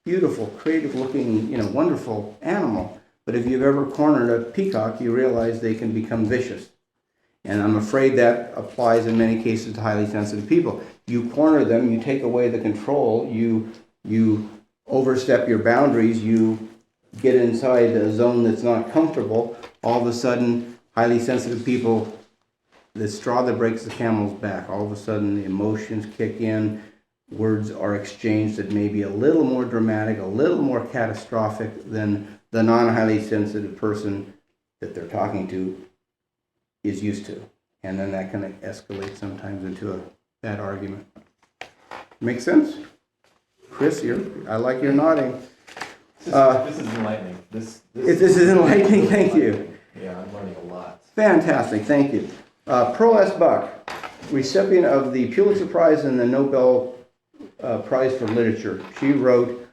beautiful, creative-looking, wonderful animal. But if you've ever cornered a peacock, you realize they can become vicious. And I'm afraid that applies in many cases to highly sensitive people. You corner them, you take away the control, you overstep your boundaries, you get inside a zone that's not comfortable. All of a sudden, highly sensitive people, the straw that breaks the camel's back, all of a sudden the emotions kick in, words are exchanged that may be a little more dramatic, a little more catastrophic than the non-highly sensitive person that they're talking to is used to. And then that can escalate sometimes into a bad argument. Make sense? Chris, I like your nodding. This is enlightening. This is enlightening, thank you. Yeah, I'm learning a lot. Fantastic, thank you. Pearl S. Buck, recipient of the Pulitzer Prize and the Nobel Prize for Literature. She wrote,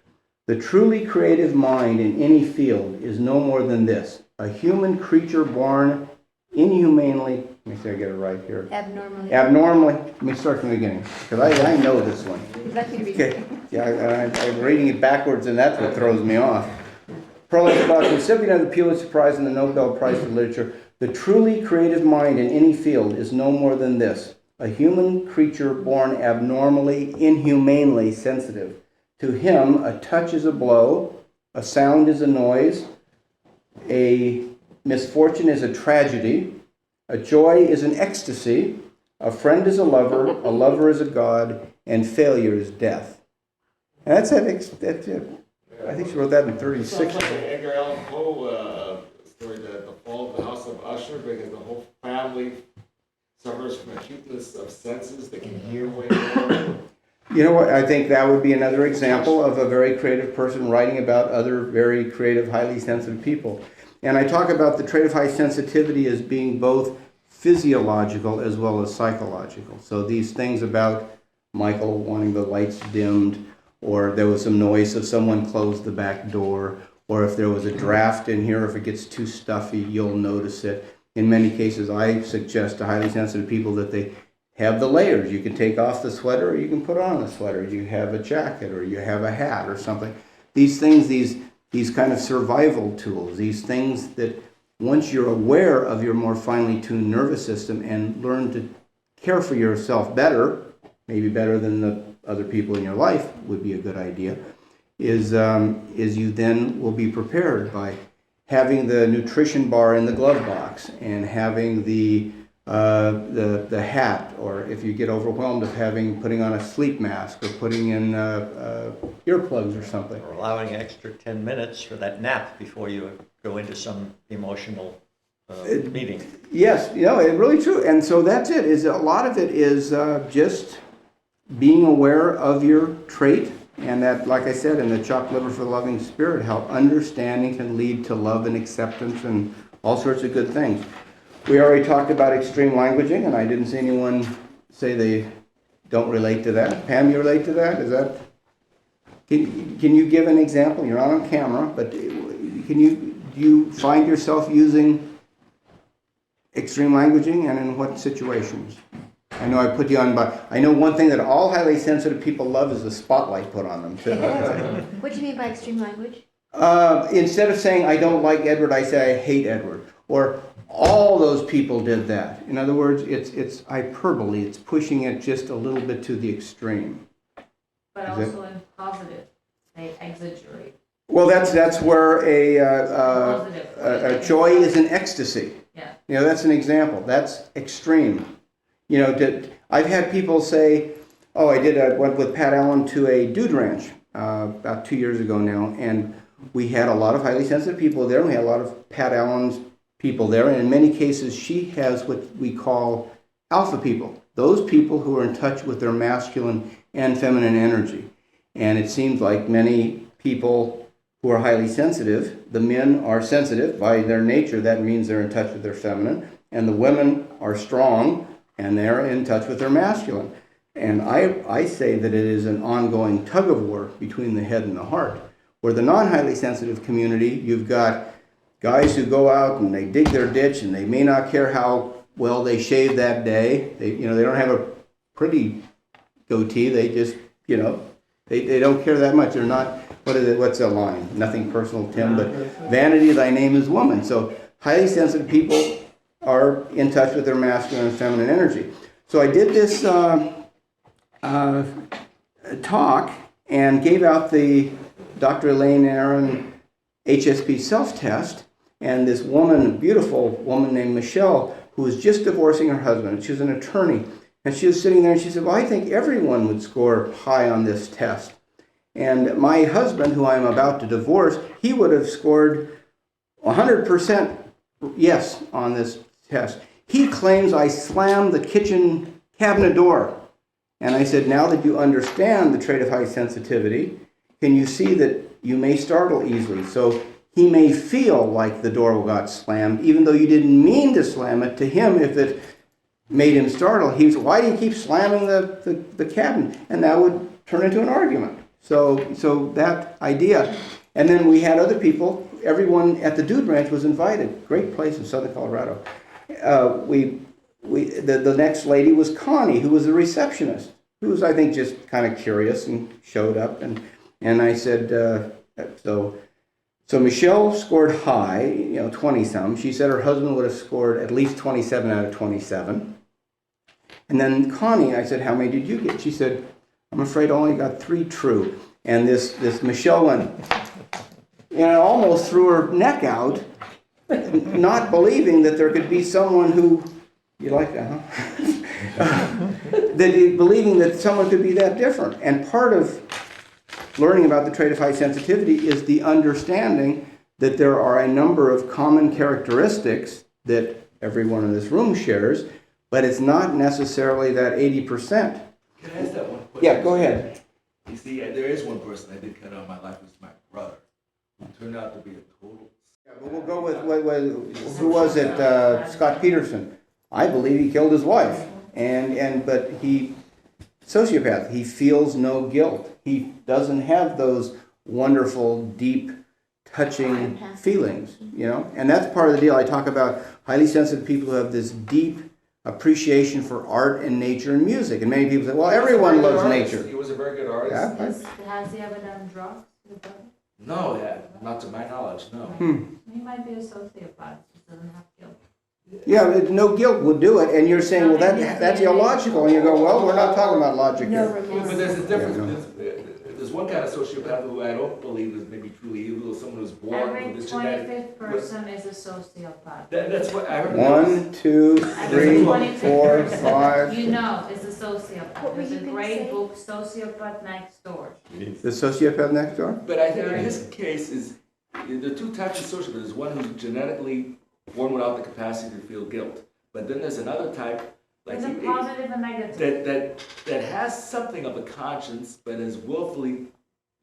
"The truly creative mind in any field is no more than this, a human creature born inhumanely," let me see if I get it right here. Abnormally, let me start from the beginning, because I know this one. Okay, yeah, I'm reading it backwards and that's what throws me off. Pearl S. Buck, recipient of the Pulitzer Prize and the Nobel Prize for Literature, "The truly creative mind in any field is no more than this, a human creature born abnormally, inhumanely sensitive. To him, a touch is a blow, a sound is a noise, a misfortune is a tragedy, a joy is an ecstasy, a friend is a lover is a god, and failure is death." And that's it. I think she wrote that in 36. Sounds like an Edgar Allan Poe story, the fall of the House of Usher, because the whole family suffers from acuteness of senses. They can hear way more. You know what? I think that would be another example of a very creative person writing about other very creative, highly sensitive people. And I talk about the trait of high sensitivity as being both physiological as well as psychological. So these things about Michael wanting the lights dimmed, or there was some noise, so someone closed the back door, or if there was a draft in here, if it gets too stuffy, you'll notice it. In many cases, I suggest to highly sensitive people that they have the layers. You can take off the sweater, or you can put on a sweater. You have a jacket, or you have a hat, or something. These things, these kind of survival tools, these things that once you're aware of your more finely tuned nervous system and learn to care for yourself better, maybe better than the other people in your life would be a good idea, is you then will be prepared by having the nutrition bar in the glove box and having the hat, or if you get overwhelmed of putting on a sleep mask or putting in earplugs or something. Or allowing an extra 10 minutes for that nap before you go into some emotional meeting. Yes, it's really true. And so that's it. A lot of it is just being aware of your trait And that, like I said, in the Chopped Liver for the Loving Spirit, how understanding can lead to love and acceptance and all sorts of good things. We already talked about extreme languaging, and I didn't see anyone say they don't relate to that. Pam, you relate to that? Is that? Can you give an example? You're not on camera, but do you find yourself using extreme languaging, and in what situations? I know I put you on, but I know one thing that all highly sensitive people love is the spotlight put on them too. What do you mean by extreme language? Instead of saying I don't like Edward, I say I hate Edward, or all those people did that. In other words, it's hyperbole. It's pushing it just a little bit to the extreme. But also in positive, they exaggerate. Well, that's where a joy is an ecstasy. Yeah. You know, that's an example. That's extreme. You know, I've had people say, "Oh, I went with Pat Allen to a dude ranch about 2 years ago now, and we had a lot of highly sensitive people there, and we had a lot of Pat Allen's people there, and in many cases, she has what we call alpha people, those people who are in touch with their masculine and feminine energy. And it seems like many people who are highly sensitive, the men are sensitive by their nature, that means they're in touch with their feminine, and the women are strong, and they're in touch with their masculine. And I say that it is an ongoing tug of war between the head and the heart. Where the non-highly sensitive community, you've got guys who go out and they dig their ditch and they may not care how well they shave that day. They don't have a pretty goatee. They just, they don't care that much. They're not, what's the line? Nothing personal, Tim, but vanity, thy name is woman. So highly sensitive people are in touch with their masculine and feminine energy. So I did this talk and gave out the Dr. Elaine Aaron HSP self-test, and this woman, a beautiful woman named Michelle, who was just divorcing her husband. She was an attorney, and she was sitting there and she said, well, I think everyone would score high on this test. And my husband, who I'm about to divorce, he would have scored 100% yes on this test. He claims I slammed the kitchen cabinet door. And I said, now that you understand the trait of high sensitivity, can you see that you may startle easily? So he may feel like the door got slammed, even though you didn't mean to slam it. To him, if it made him startle, he was, why do you keep slamming the cabinet? And that would turn into an argument. So that idea. And then we had other people. Everyone at the Dude Ranch was invited. Great place in southern Colorado. The next lady was Connie, who was the receptionist, who was, I think, just kind of curious and showed up. And I said, so Michelle scored high, 20-some. She said her husband would have scored at least 27 out of 27. And then Connie, I said, how many did you get? She said, I'm afraid I only got 3 true. And this Michelle went, almost threw her neck out, not believing that there could be someone who, you like that, huh? Believing that someone could be that different. And part of learning about the trait of high sensitivity is the understanding that there are a number of common characteristics that everyone in this room shares, but it's not necessarily that 80%. Can I ask that one question? Yeah, go ahead. You see, there is one person I did cut out of my life, who's my brother, who turned out to be a total... Yeah, but we'll go with who was it? Scott Peterson. I believe he killed his wife, but he sociopath. He feels no guilt. He doesn't have those wonderful, deep, touching feelings, And that's part of the deal. I talk about highly sensitive people who have this deep appreciation for art and nature and music. And many people say, well, everyone loves nature. He was a very good artist. Yeah. Has he ever done drugs? No, not to my knowledge, no. He might be a sociopath, just doesn't have guilt. Yeah, no guilt would do it. And you're saying, well, that's illogical. And you go, well, we're not talking about logic No here. remorse. But there's a difference. Yeah, There's one kind of sociopath who I don't believe is maybe truly evil, someone who's born Every with this genetic... 25th person is a sociopath. That's what I heard. 1, 2, 3, 4, 5. You know, is a sociopath. What were There's you a gonna great say? book, Sociopath Next Door. The sociopath next door? But I think in his case is, there are 2 types of sociopaths. There's one who's genetically born without the capacity to feel guilt. But then there's another type, like There's a positive and negative. that has something of a conscience, but is willfully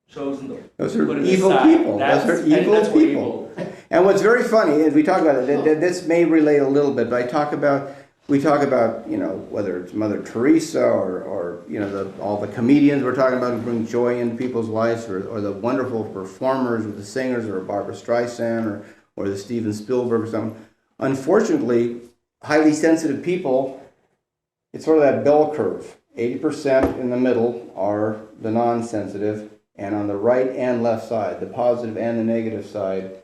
chosen to Those are put it evil aside. people. That's, Those are and evil that's what people. And what's very funny is we talk about it. This may relate a little bit, but we talk about whether it's Mother Teresa or all the comedians we're talking about who bring joy into people's lives, or the wonderful performers, or the singers, or Barbara Streisand, or the Steven Spielberg or something. Unfortunately, highly sensitive people, it's sort of that bell curve. 80% in the middle are the non-sensitive, and on the right and left side, the positive and the negative side,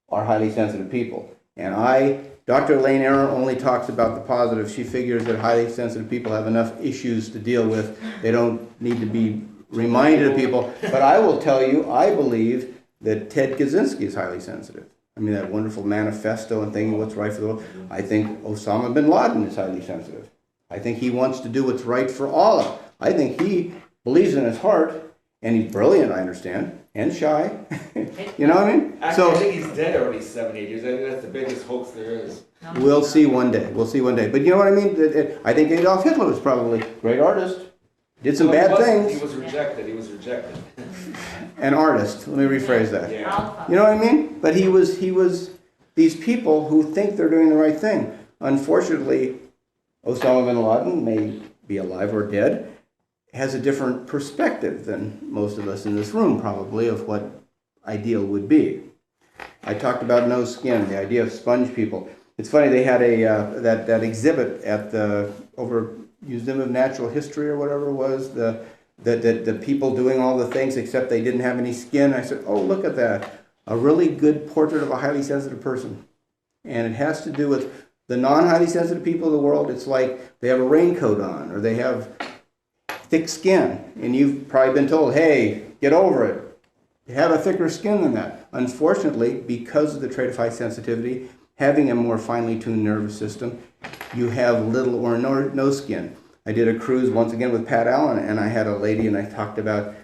are highly sensitive people. And Dr. Elaine Aron only talks about the positive. She figures that highly sensitive people have enough issues to deal with. They don't need to be reminded of people. But I will tell you, I believe that Ted Kaczynski is highly sensitive. I mean, that wonderful manifesto and thinking what's right for the world. I think Osama bin Laden is highly sensitive. I think he wants to do what's right for Allah. I think he believes in his heart, and he's brilliant, I understand, and shy. You know what I mean? Actually, I think he's dead already 7, 8 years. I think that's the biggest hoax there is. We'll see one day. We'll see one day. But you know what I mean? I think Adolf Hitler was probably a great artist. Did some bad things. He was rejected. He was rejected. An artist. Let me rephrase that. Yeah. Alpha. You know what I mean? But he was these people who think they're doing the right thing. Unfortunately, Osama bin Laden may be alive or dead, has a different perspective than most of us in this room probably of what ideal would be. I talked about no skin, the idea of sponge people. It's funny, they had that exhibit at the Museum of Natural History or whatever it was, the people doing all the things except they didn't have any skin. I said, oh, look at that. A really good portrait of a highly sensitive person. And it has to do with the non-highly sensitive people of the world. It's like they have a raincoat on, or they have thick skin, and you've probably been told, hey, get over it. Have a thicker skin than that. Unfortunately, because of the trait of high sensitivity, having a more finely tuned nervous system, you have little or no skin. I did a cruise once again with Pat Allen, and I had a lady, and I talked about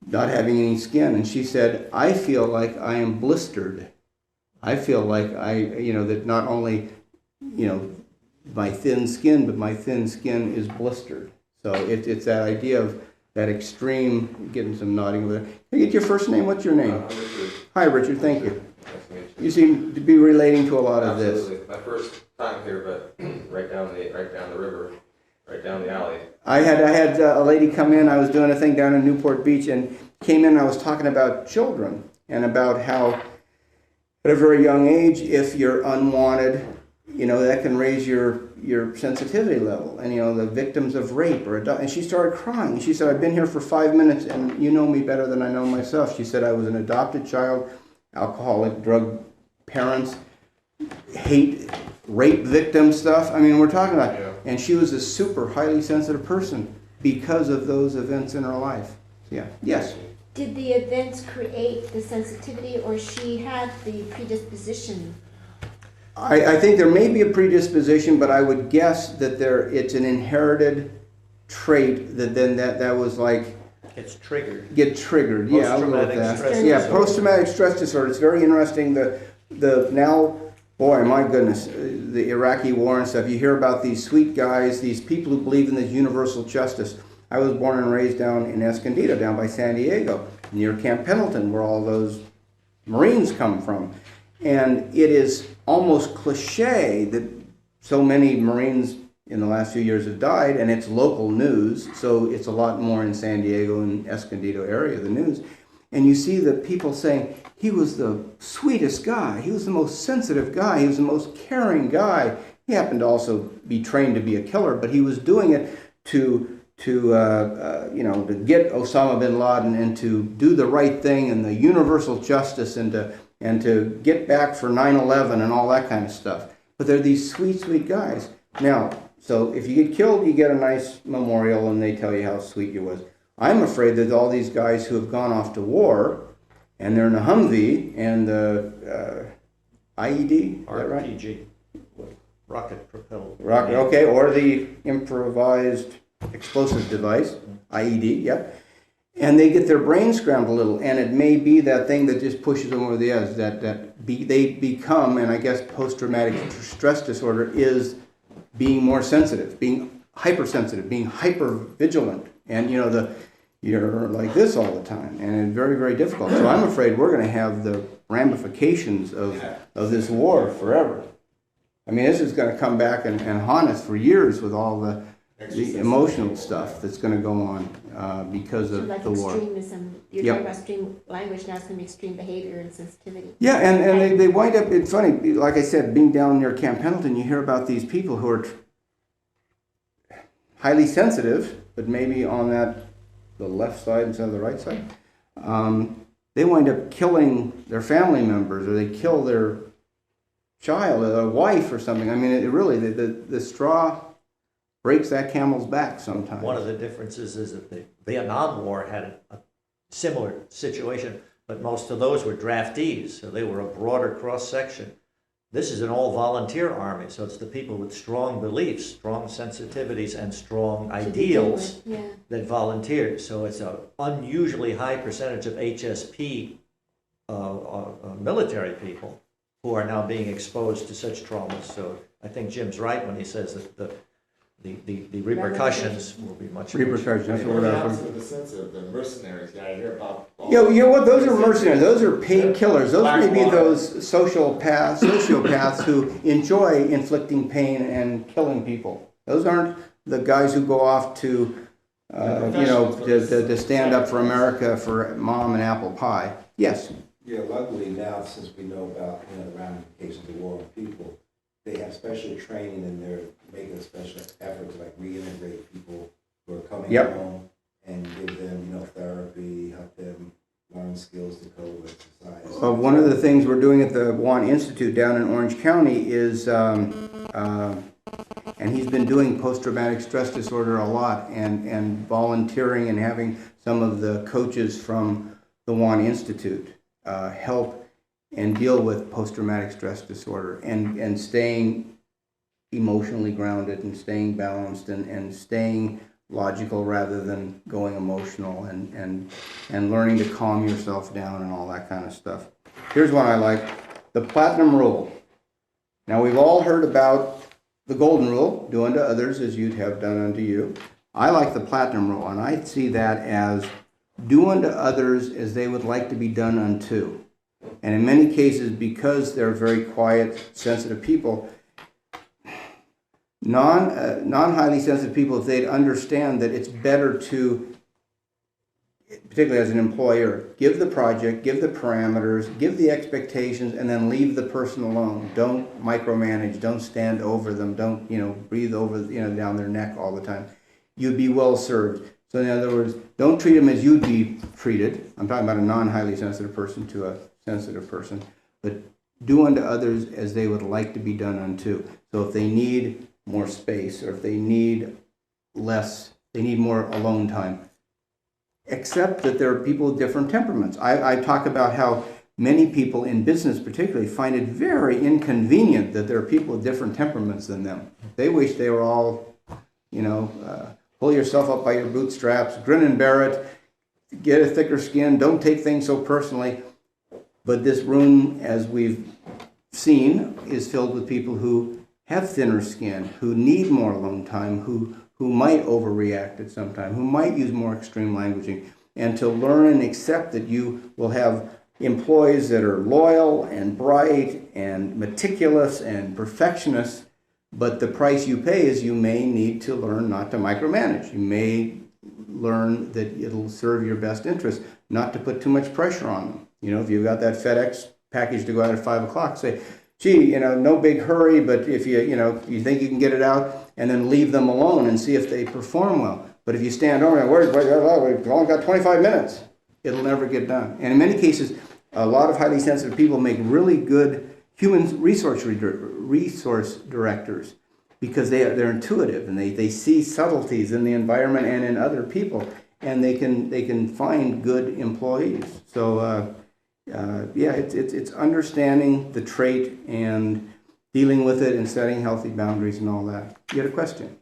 not having any skin, and she said, I feel like I am blistered. I feel like that not only, my thin skin, but my thin skin is blistered. So it's that idea of that extreme, getting some nodding over there. Can I get your first name? What's your name? Richard. Hi, Richard. Thank you. Nice to meet you. You seem to be relating to a lot of this. Absolutely. My first time here, but right down the river, right down the alley. I had a lady come in. I was doing a thing down in Newport Beach, and came in. And I was talking about children and about how, at a very young age, if you're unwanted, that can raise your sensitivity level. And the victims of rape or and she started crying. She said, I've been here for 5 minutes, and you know me better than I know myself. She said, I was an adopted child, alcoholic, drug parents, hate, rape victim stuff. I mean, we're talking about, and she was a super highly sensitive person because of those events in her life. Yeah. Yes. Did the events create the sensitivity, or she had the predisposition? I think there may be a predisposition, but I would guess that it's an inherited trait that was like It's triggered. get triggered. Yeah, I'll go with Post-traumatic that. stress Yeah, disorder. post-traumatic stress disorder. It's very interesting. The now, boy, my goodness, the Iraqi war and stuff. You hear about these sweet guys, these people who believe in this universal justice. I was born and raised down in Escondido, down by San Diego, near Camp Pendleton, where all those Marines come from. And it is almost cliche that so many Marines in the last few years have died, and it's local news, so it's a lot more in San Diego and Escondido area, the news. And you see the people saying, he was the sweetest guy, he was the most sensitive guy, he was the most caring guy. He happened to also be trained to be a killer, but he was doing it to get Osama bin Laden and to do the right thing and the universal justice and to get back for 9/11 and all that kind of stuff. But they're these sweet, sweet guys. Now, so if you get killed, you get a nice memorial and they tell you how sweet you was. I'm afraid that all these guys who have gone off to war and they're in a Humvee and the IED, is that right? RPG. Rocket propelled. Rocket, okay, or the improvised explosive device, IED, yep. And they get their brain scrambled a little, and it may be that thing that just pushes them over the edge, they become, and I guess post-traumatic stress disorder is being more sensitive, being hypersensitive, being hyper-vigilant. And you're like this all the time, and it's very, very difficult. So I'm afraid we're going to have the ramifications of this war forever. I mean, this is going to come back and haunt us for years with all the emotional stuff that's going to go on because So of like the war. extremism, you're Yep. talking about extreme language, now it's gonna be extreme behavior and sensitivity. Yeah, and they wind up, it's funny, like I said, being down near Camp Pendleton, you hear about these people who are highly sensitive, but maybe on the left side instead of the right side. They wind up killing their family members, or they kill their child, or their wife, or something. I mean, it really, the straw breaks that camel's back sometimes. One of the differences is that the Vietnam War had a similar situation, but most of those were draftees, so they were a broader cross-section. This is an all-volunteer army, so it's the people with strong beliefs, strong sensitivities, and strong ideals Yeah. that volunteered. So it's an unusually high percentage of HSP military people who are now being exposed to such traumas. So I think Jim's right when he says that the repercussions will be much worse. Repercussions, that's what The I opposite of the sense of the mercenaries, yeah, I hear about. You know what? Those are mercenaries. Those are paid killers. Those may be those sociopaths who enjoy inflicting pain and killing people. Those aren't the guys who go off to, to stand up for America, for mom and apple pie. Yes. Yeah, luckily now, since we know about, the ramifications of war on people, they have special training and they're making a special effort to like reintegrate people who are coming Yep. home and give them, therapy, help them learn skills to cope with society. One of the things we're doing at the Juan Institute down in Orange County is, and he's been doing post-traumatic stress disorder a lot, and volunteering and having some of the coaches from the Juan Institute help and deal with post-traumatic stress disorder, and staying emotionally grounded and staying balanced and staying logical rather than going emotional, and learning to calm yourself down and all that kind of stuff. Here's one I like, the platinum rule. Now we've all heard about the golden rule, do unto others as you'd have done unto you. I like the platinum rule, and I see that as do unto others as they would like to be done unto. And in many cases, because they're very quiet, sensitive people, non-highly sensitive people, if they'd understand that it's better to, particularly as an employer, give the project, give the parameters, give the expectations, and then leave the person alone. Don't micromanage, don't stand over them, don't, breathe over, down their neck all the time. You'd be well served. So in other words, don't treat them as you'd be treated. I'm talking about a non-highly sensitive person to a sensitive person, but do unto others as they would like to be done unto. So if they need more space, or if they need less, they need more alone time, accept that there are people with different temperaments. I talk about how many people in business particularly find it very inconvenient that there are people with different temperaments than them. They wish they were all, pull yourself up by your bootstraps, grin and bear it, get a thicker skin, don't take things so personally. But this room, as we've seen, is filled with people who have thinner skin, who need more alone time, who might overreact at some time, who might use more extreme languaging, and to learn and accept that you will have employees that are loyal and bright and meticulous and perfectionists, but the price you pay is you may need to learn not to micromanage. You may learn that it'll serve your best interest, not to put too much pressure on them. If you've got that FedEx package to go out at 5 o'clock, say, gee, no big hurry, but if you think you can get it out, and then leave them alone and see if they perform well. But if you stand over and we've only got 25 minutes, it'll never get done. And in many cases, a lot of highly sensitive people make really good human resource directors, because they're intuitive and they see subtleties in the environment and in other people, and they can find good employees. So it's understanding the trait and dealing with it and setting healthy boundaries and all that. You had a question?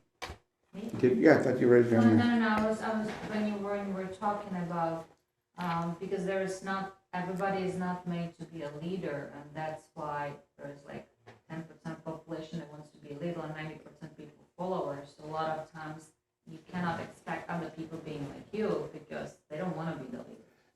Yeah, I thought you raised your hand. No. I was when you were talking about because everybody is not made to be a leader, and that's why there's like 10% population that wants to be a leader and 90% people followers. So a lot of times you cannot expect other people being like you, because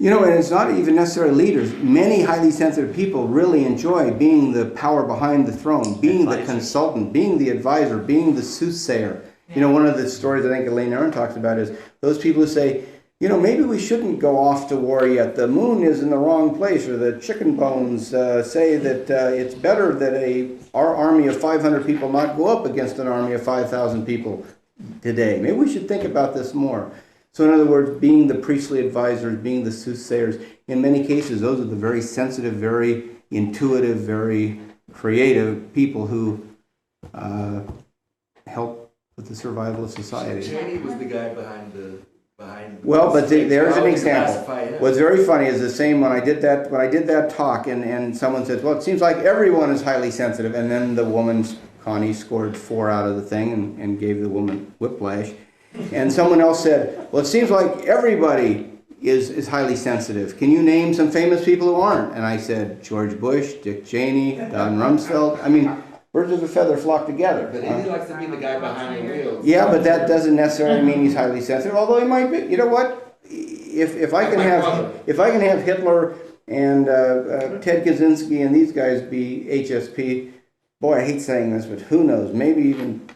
You know, and it's not even necessarily leaders. Many highly sensitive people really enjoy being the power behind the throne, being the consultant, being the advisor, being the soothsayer. You know, one of the stories I think Elaine Aron talks about is those people who say, you know, maybe we shouldn't go off to war yet. The moon is in the wrong place, or the chicken bones say that it's better that our army of 500 people not go up against an army of 5,000 people today. Maybe we should think about this more. So in other words, being the priestly advisors, being the soothsayers, in many cases, those are the very sensitive, very intuitive, very creative people who help with the survival of society. Cheney was the guy behind. Well, but there's an How would you example. classify him? What's very funny is the same when I did that talk, and someone says, well, it seems like everyone is highly sensitive, and then the woman, Connie, scored 4 out of the thing and gave the woman whiplash. And someone else said, well, it seems like everybody is highly sensitive. Can you name some famous people who aren't? And I said, George Bush, Dick Cheney, Don Rumsfeld. I mean, birds of a feather flock together. But he likes to be the guy behind the wheel. Yeah, but that doesn't necessarily mean he's highly sensitive, although he might be. You know what? If I can have Hitler and Ted Kaczynski and these guys be HSP, boy, I hate saying this, but who knows? Maybe even...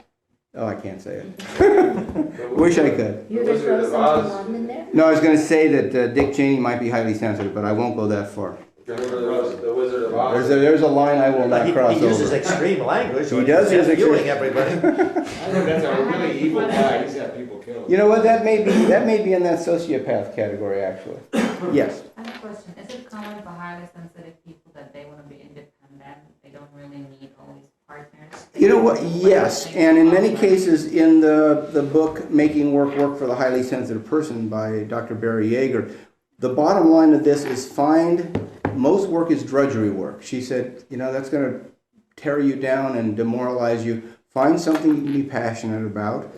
Oh, I can't say it. Wish I could. You're gonna throw something in there? No, I was going to say that Dick Cheney might be highly sensitive, but I won't go that far. Remember the Wizard of Oz? There's a line I will not cross He uses over. extreme language. He does use extreme- Viewing everybody. I think that's a really evil guy. He's got people killed. You know what? That may be in that sociopath category, actually. Yes. I have a question. Is it common for highly sensitive people that they want to be independent? They don't really need all these partners? You know what? Yes, and in many cases in the book Making Work Work for the Highly Sensitive Person by Dr. Barry Yeager, the bottom line of this is most work is drudgery work. She said, you know, that's going to tear you down and demoralize you. Find something you can be passionate about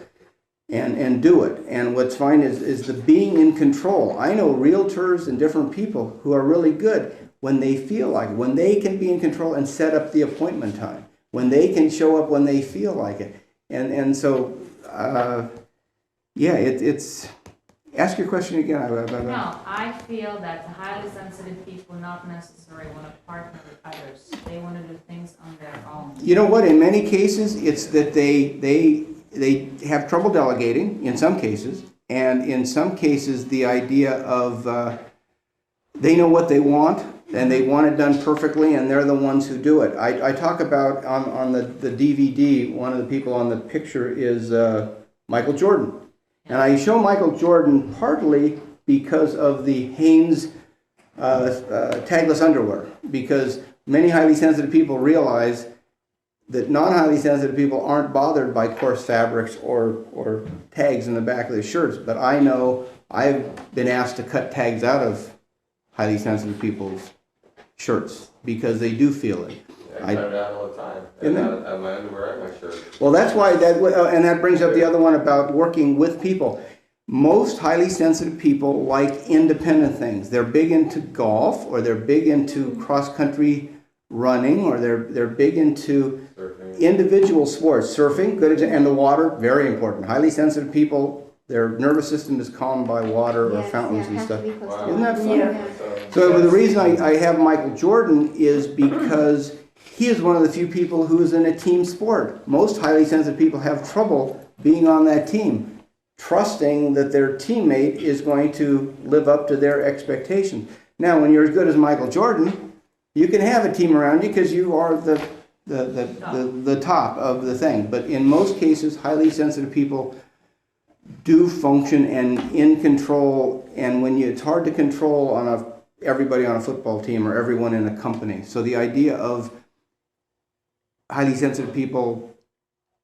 and do it. And what's fine is the being in control. I know realtors and different people who are really good when they feel like it, when they can be in control and set up the appointment time, when they can show up when they feel like it. And so, yeah, it's... Ask your question again. No, I feel that highly sensitive people not necessarily want to partner with others. They want to do things on their own. You know what? In many cases, it's that they have trouble delegating, in some cases. And in some cases, the idea of they know what they want, and they want it done perfectly, and they're the ones who do it. I talk about, on the DVD, one of the people on the picture is Michael Jordan. And I show Michael Jordan partly because of the Hanes tagless underwear, because many highly sensitive people realize that non-highly sensitive people aren't bothered by coarse fabrics or tags in the back of their shirts. But I know I've been asked to cut tags out of highly sensitive people's shirts because they do feel it. I cut it out all the time. And out my underwear and my shirt. Well, that's why and that brings up the other one about working with people. Most highly sensitive people like independent things. They're big into golf, or they're big into cross-country running, or they're big into Surfing. Individual sports. Surfing, good example, and the water, very important. Highly sensitive people, their nervous system is calmed by water or Yes, fountains and has to stuff. be close to Isn't that water. fun? Yeah. So the reason I have Michael Jordan is because he is one of the few people who is in a team sport. Most highly sensitive people have trouble being on that team, trusting that their teammate is going to live up to their expectations. Now, when you're as good as Michael Jordan, you can have a team around you because you are the top of the thing. But in most cases, highly sensitive people do function and in control, and when it's hard to control everybody on a football team or everyone in a company. So the idea of highly sensitive people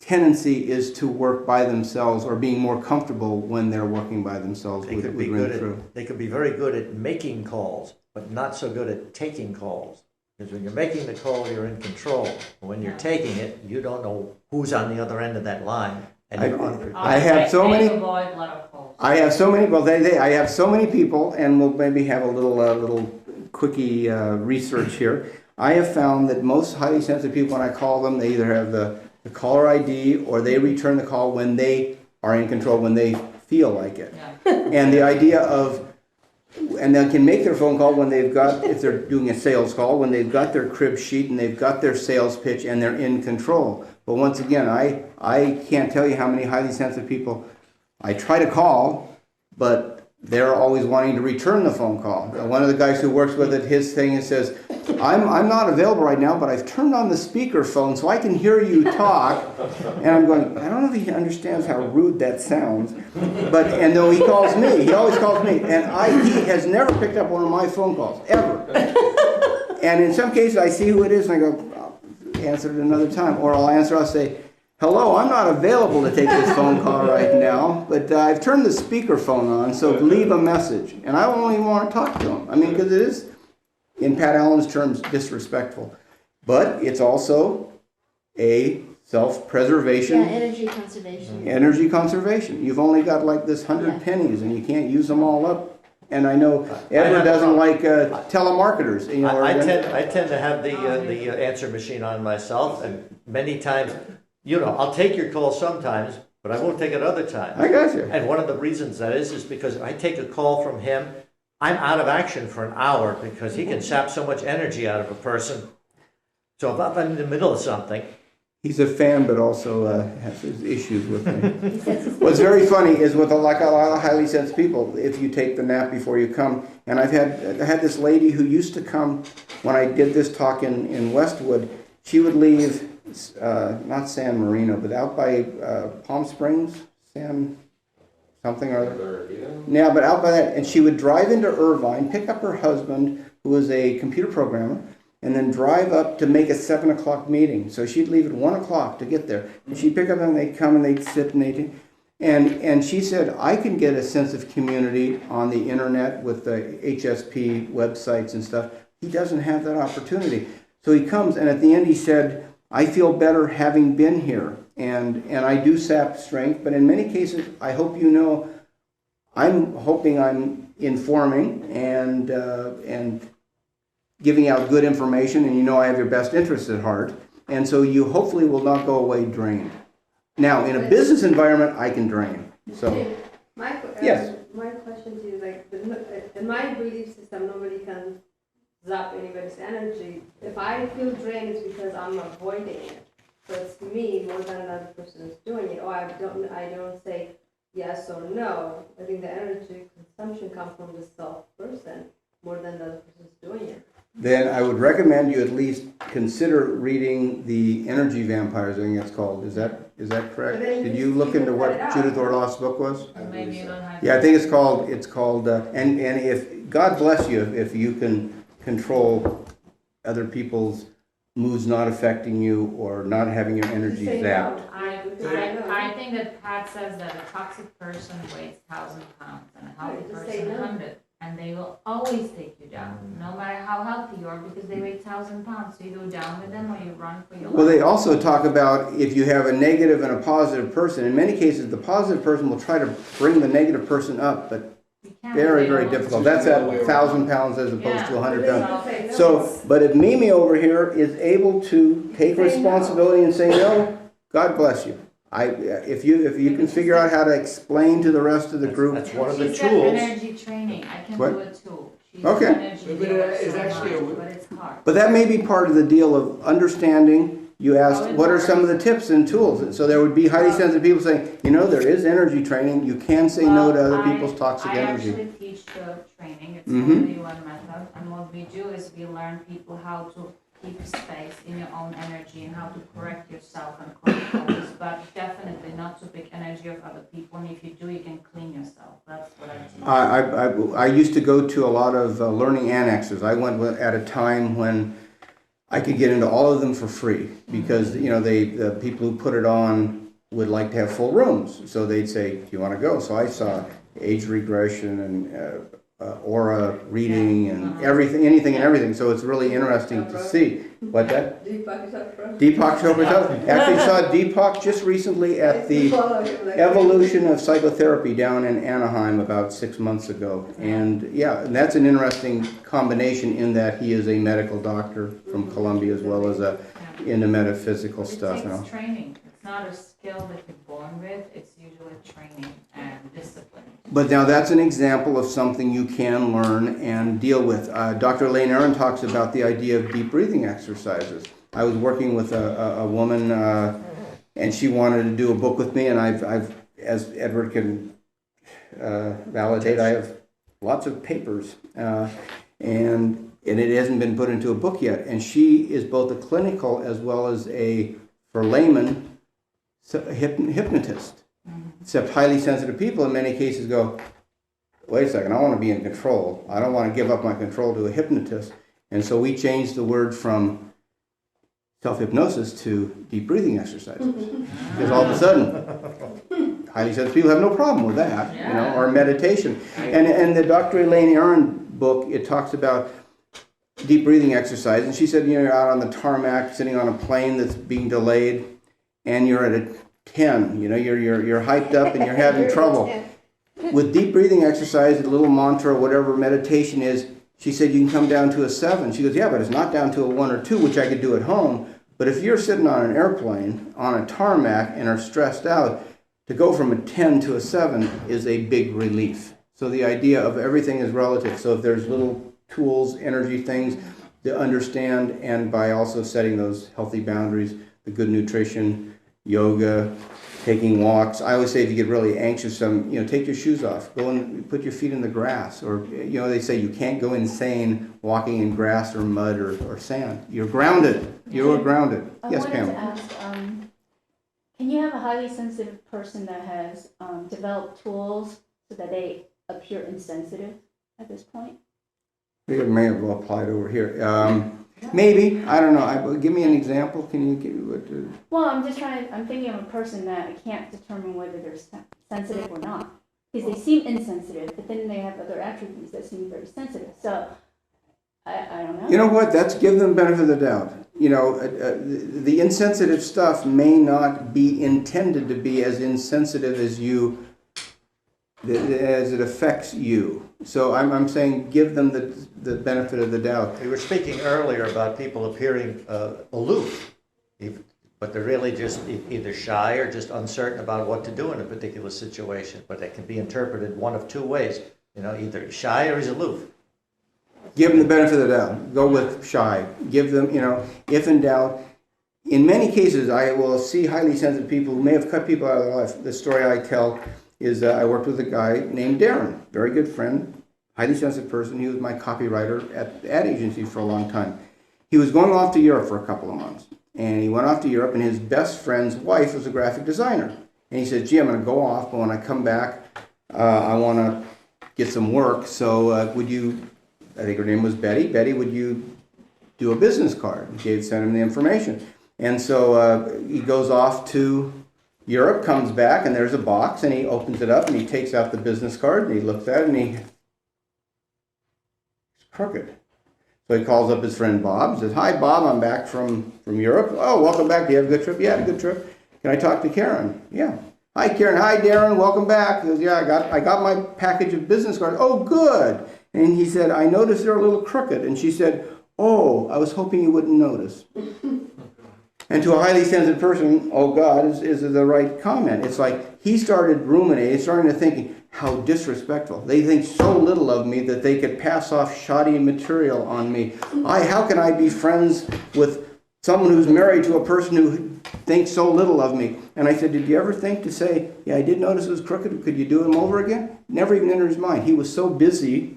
tendency is to work by themselves or being more comfortable when they're working by themselves. They could be very good at making calls, but not so good at taking calls. Because when you're making the call, you're in control. When you're taking it, you don't know who's on the other end of that line. And you're unprepared. I have so many. Avoid a lot of calls. I have so many. Well, I have so many people, and we'll maybe have a little quickie research here. I have found that most highly sensitive people, when I call them, they either have the caller ID or they return the call when they are in control, when they feel like it. Yeah. And the idea of and they can make their phone call when they've got, if they're doing a sales call, when they've got their crib sheet and they've got their sales pitch and they're in control. But once again, I can't tell you how many highly sensitive people I try to call, but they're always wanting to return the phone call. One of the guys who works with it, his thing is says, I'm not available right now, but I've turned on the speakerphone so I can hear you talk. And I'm going, I don't know if he understands how rude that sounds. But, and though he calls me, he always calls me. And he has never picked up one of my phone calls, ever. And in some cases I see who it is and I go, I'll answer it another time. Or I'll say, hello, I'm not available to take this phone call right now, but I've turned the speakerphone on, so leave a message. And I only want to talk to him. I mean, because it is, in Pat Allen's terms, disrespectful. But it's also a self-preservation. Yeah, energy conservation. Energy conservation. You've only got like this 100 pennies, and you can't use them all up. And I know Edward doesn't like telemarketers. You know, I tend to have the answer machine on myself, and many times, I'll take your call sometimes, but I won't take it other times. I got you. And one of the reasons that is because I take a call from him, I'm out of action for an hour because he can sap so much energy out of a person. So if I'm in the middle of something. He's a fan, but also has his issues with me. What's very funny is with a lot of highly sensitive people, if you take the nap before you come, and I had this lady who used to come when I did this talk in Westwood. She would leave, not San Marino, but out by Palm Springs, San something or other. Yeah, but out by that, and she would drive into Irvine, pick up her husband, who was a computer programmer, and then drive up to make a 7 o'clock meeting. So she'd leave at 1 o'clock to get there. And she'd pick up them, they'd come and they'd sit and she said, I can get a sense of community on the internet with the HSP websites and stuff. He doesn't have that opportunity. So he comes, and at the end he said, I feel better having been here. And I do sap strength, but in many cases, I hope you know, I'm hoping I'm informing and giving out good information, and I have your best interests at heart, and so you hopefully will not go away drained. Now, in a business environment, I can drain. So, yes. My question to you is like, in my belief system, nobody can zap anybody's energy. If I feel drained, it's because I'm avoiding it. So it's me more than another person is doing it. Or I don't say yes or no. I think the energy consumption comes from the self person more than the other person's doing it. Then I would recommend you at least consider reading the Energy Vampires, I think it's called. Is that correct? Did you look into what Judith Orloff's book was? Maybe you don't have. Yeah, I think it's called, and if, God bless you, if you can control other people's moods not affecting you or not having your energy zapped. I think that Pat says that a toxic person weighs 1,000 pounds and a healthy person 100. And they will always take you down, no matter how healthy you are, because they weigh 1,000 pounds. So you go down with them or you run for your life. Well, they also talk about if you have a negative and a positive person. In many cases, the positive person will try to bring the negative person up, but very, very difficult. That's at 1,000 pounds as opposed to 100 pounds. So, but if Mimi over here is able to take responsibility and say no, God bless you. If you can figure out how to explain to the rest of the group. That's one of the She tools. said energy training. I can What? do it too. She's Okay. energy But healer it's so actually much, but it's hard. But that may be part of the deal of understanding. You asked, what are some of the tips and tools? And so there would be highly sensitive people saying, there is energy training. You can say no to other people's toxic energy. I actually teach the training. It's Mhm. only one method. And what we do is we learn people how to keep space in your own energy and how to correct yourself and correct others, but definitely not to pick energy of other people. And if you do, you can clean yourself. That's what I teach. I used to go to a lot of learning annexes. I went at a time when I could get into all of them for free because the people who put it on would like to have full rooms, so they'd say, "Do you want to go?" So I saw age regression and aura reading and everything, anything and everything. So it's really interesting to see what that. Deepak Chopra. Actually saw Deepak just recently at the Evolution of Psychotherapy down in Anaheim about 6 months ago. And and that's an interesting combination in that he is a medical doctor from Columbia as well as into metaphysical stuff. It takes training. It's not a skill that you're born with. It's usually training and discipline. But now that's an example of something you can learn and deal with. Dr. Elaine Aron talks about the idea of deep breathing exercises. I was working with a woman, and she wanted to do a book with me, and I've as Edward can validate, I have lots of papers, and it hasn't been put into a book yet. And she is both a clinical as well as a, for layman, hypnotist. Except highly sensitive people in many cases go, wait a second, I want to be in control. I don't want to give up my control to a hypnotist. And so we changed the word from self-hypnosis to deep breathing exercises. Because all of a sudden, highly sensitive people have no problem with that, you know, or meditation. And the Dr. Elaine Aron book, it talks about deep breathing exercise. And she said, you know, you're out on the tarmac, sitting on a plane that's being delayed, and you're at a 10, you know, you're hyped up and you're having trouble. With deep breathing exercise, a little mantra, whatever meditation is, she said you can come down to a 7. She goes, yeah, but it's not down to a 1 or 2, which I could do at home. But if you're sitting on an airplane, on a tarmac, and are stressed out, to go from a 10 to a 7 is a big relief. So the idea of everything is relative. So if there's little tools, energy things to understand, and by also setting those healthy boundaries, the good nutrition, yoga, taking walks. I always say if you get really anxious, take your shoes off, go and put your feet in the grass. Or, they say you can't go insane walking in grass or mud or sand. You're grounded. You're grounded. Yes, Pam. I wanted to ask, can you have a highly sensitive person that has developed tools so that they appear insensitive at this point? It may have well applied over here. Maybe, I don't know. Give me an example. Can you give what? Well, I'm thinking of a person that I can't determine whether they're sensitive or not. Because they seem insensitive, but then they have other attributes that seem very sensitive. So, I don't know. You know what? That's give them benefit of the doubt. The insensitive stuff may not be intended to be as insensitive as as it affects you. So I'm saying give them the benefit of the doubt. We were speaking earlier about people appearing aloof, but they're really just either shy or just uncertain about what to do in a particular situation. But they can be interpreted one of two ways. Either shy or he's aloof. Give them the benefit of the doubt. Go with shy. Give them, if in doubt. In many cases, I will see highly sensitive people who may have cut people out of their life. The story I tell is I worked with a guy named Darren, very good friend, highly sensitive person. He was my copywriter at the ad agency for a long time. He was going off to Europe for a couple of months. And he went off to Europe, and his best friend's wife was a graphic designer. And he said, gee, I'm going to go off, but when I come back, I want to get some work. So would you, I think her name was Betty. Betty, would you do a business card? Sent him the information. And so he goes off to Europe, comes back, and there's a box, and he opens it up, and he takes out the business card, and he looks at it, and it's crooked. So he calls up his friend Bob, says, hi, Bob, I'm back from Europe. Oh, welcome back. Do you have a good trip? Yeah, a good trip. Can I talk to Karen? Yeah. Hi, Karen. Hi, Darren. Welcome back. He goes, yeah, I got my package of business cards. Oh, good. And he said, I noticed they're a little crooked. And she said, oh, I was hoping you wouldn't notice. And to a highly sensitive person, oh God, is the right comment. It's like he started ruminating, starting to think, how disrespectful. They think so little of me that they could pass off shoddy material on me. How can I be friends with someone who's married to a person who thinks so little of me? And I said, did you ever think to say, yeah, I did notice it was crooked. Could you do him over again? Never even entered his mind. He was so busy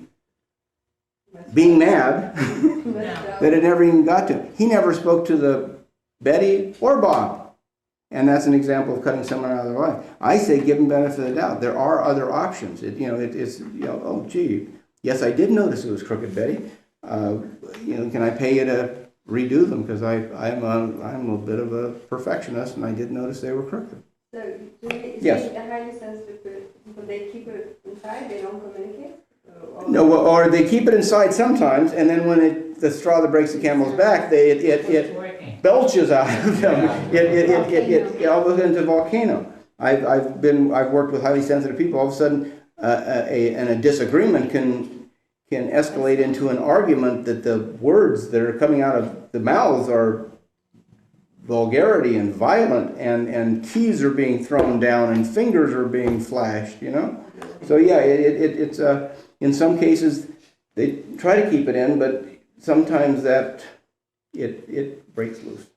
being mad that it never even got to him. He never spoke to the Betty or Bob. And that's an example of cutting someone out of their life. I say give them benefit of the doubt. There are other options. Oh, gee, yes, I did notice it was crooked, Betty. Can I pay you to redo them? Because I'm a bit of a perfectionist, and I did notice they were crooked. So, yes. The highly sensitive people, they keep it inside, they don't communicate? No, or they keep it inside sometimes, and then when the straw that breaks the camel's back, it belches out of them. It all goes into a volcano. I've worked with highly sensitive people. All of a sudden, a disagreement can escalate into an argument that the words that are coming out of the mouths are vulgarity and violent, and keys are being thrown down and fingers are being flashed, So yeah, it's in some cases they try to keep it in, but sometimes that it breaks loose.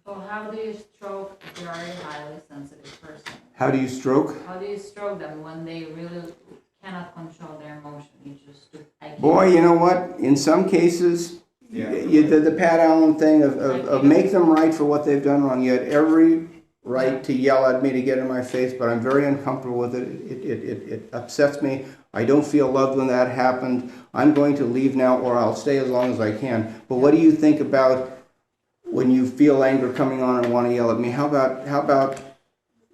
So how do you stroke a very highly sensitive person? How do you stroke? How do you stroke them when they really cannot control their emotion? You just do, I can't. Boy, you know what? In some cases, the Pat Allen thing of make them right for what they've done wrong. You had every right to yell at me, to get in my face, but I'm very uncomfortable with it. It upsets me. I don't feel loved when that happened. I'm going to leave now, or I'll stay as long as I can. But what do you think about when you feel anger coming on and want to yell at me? How about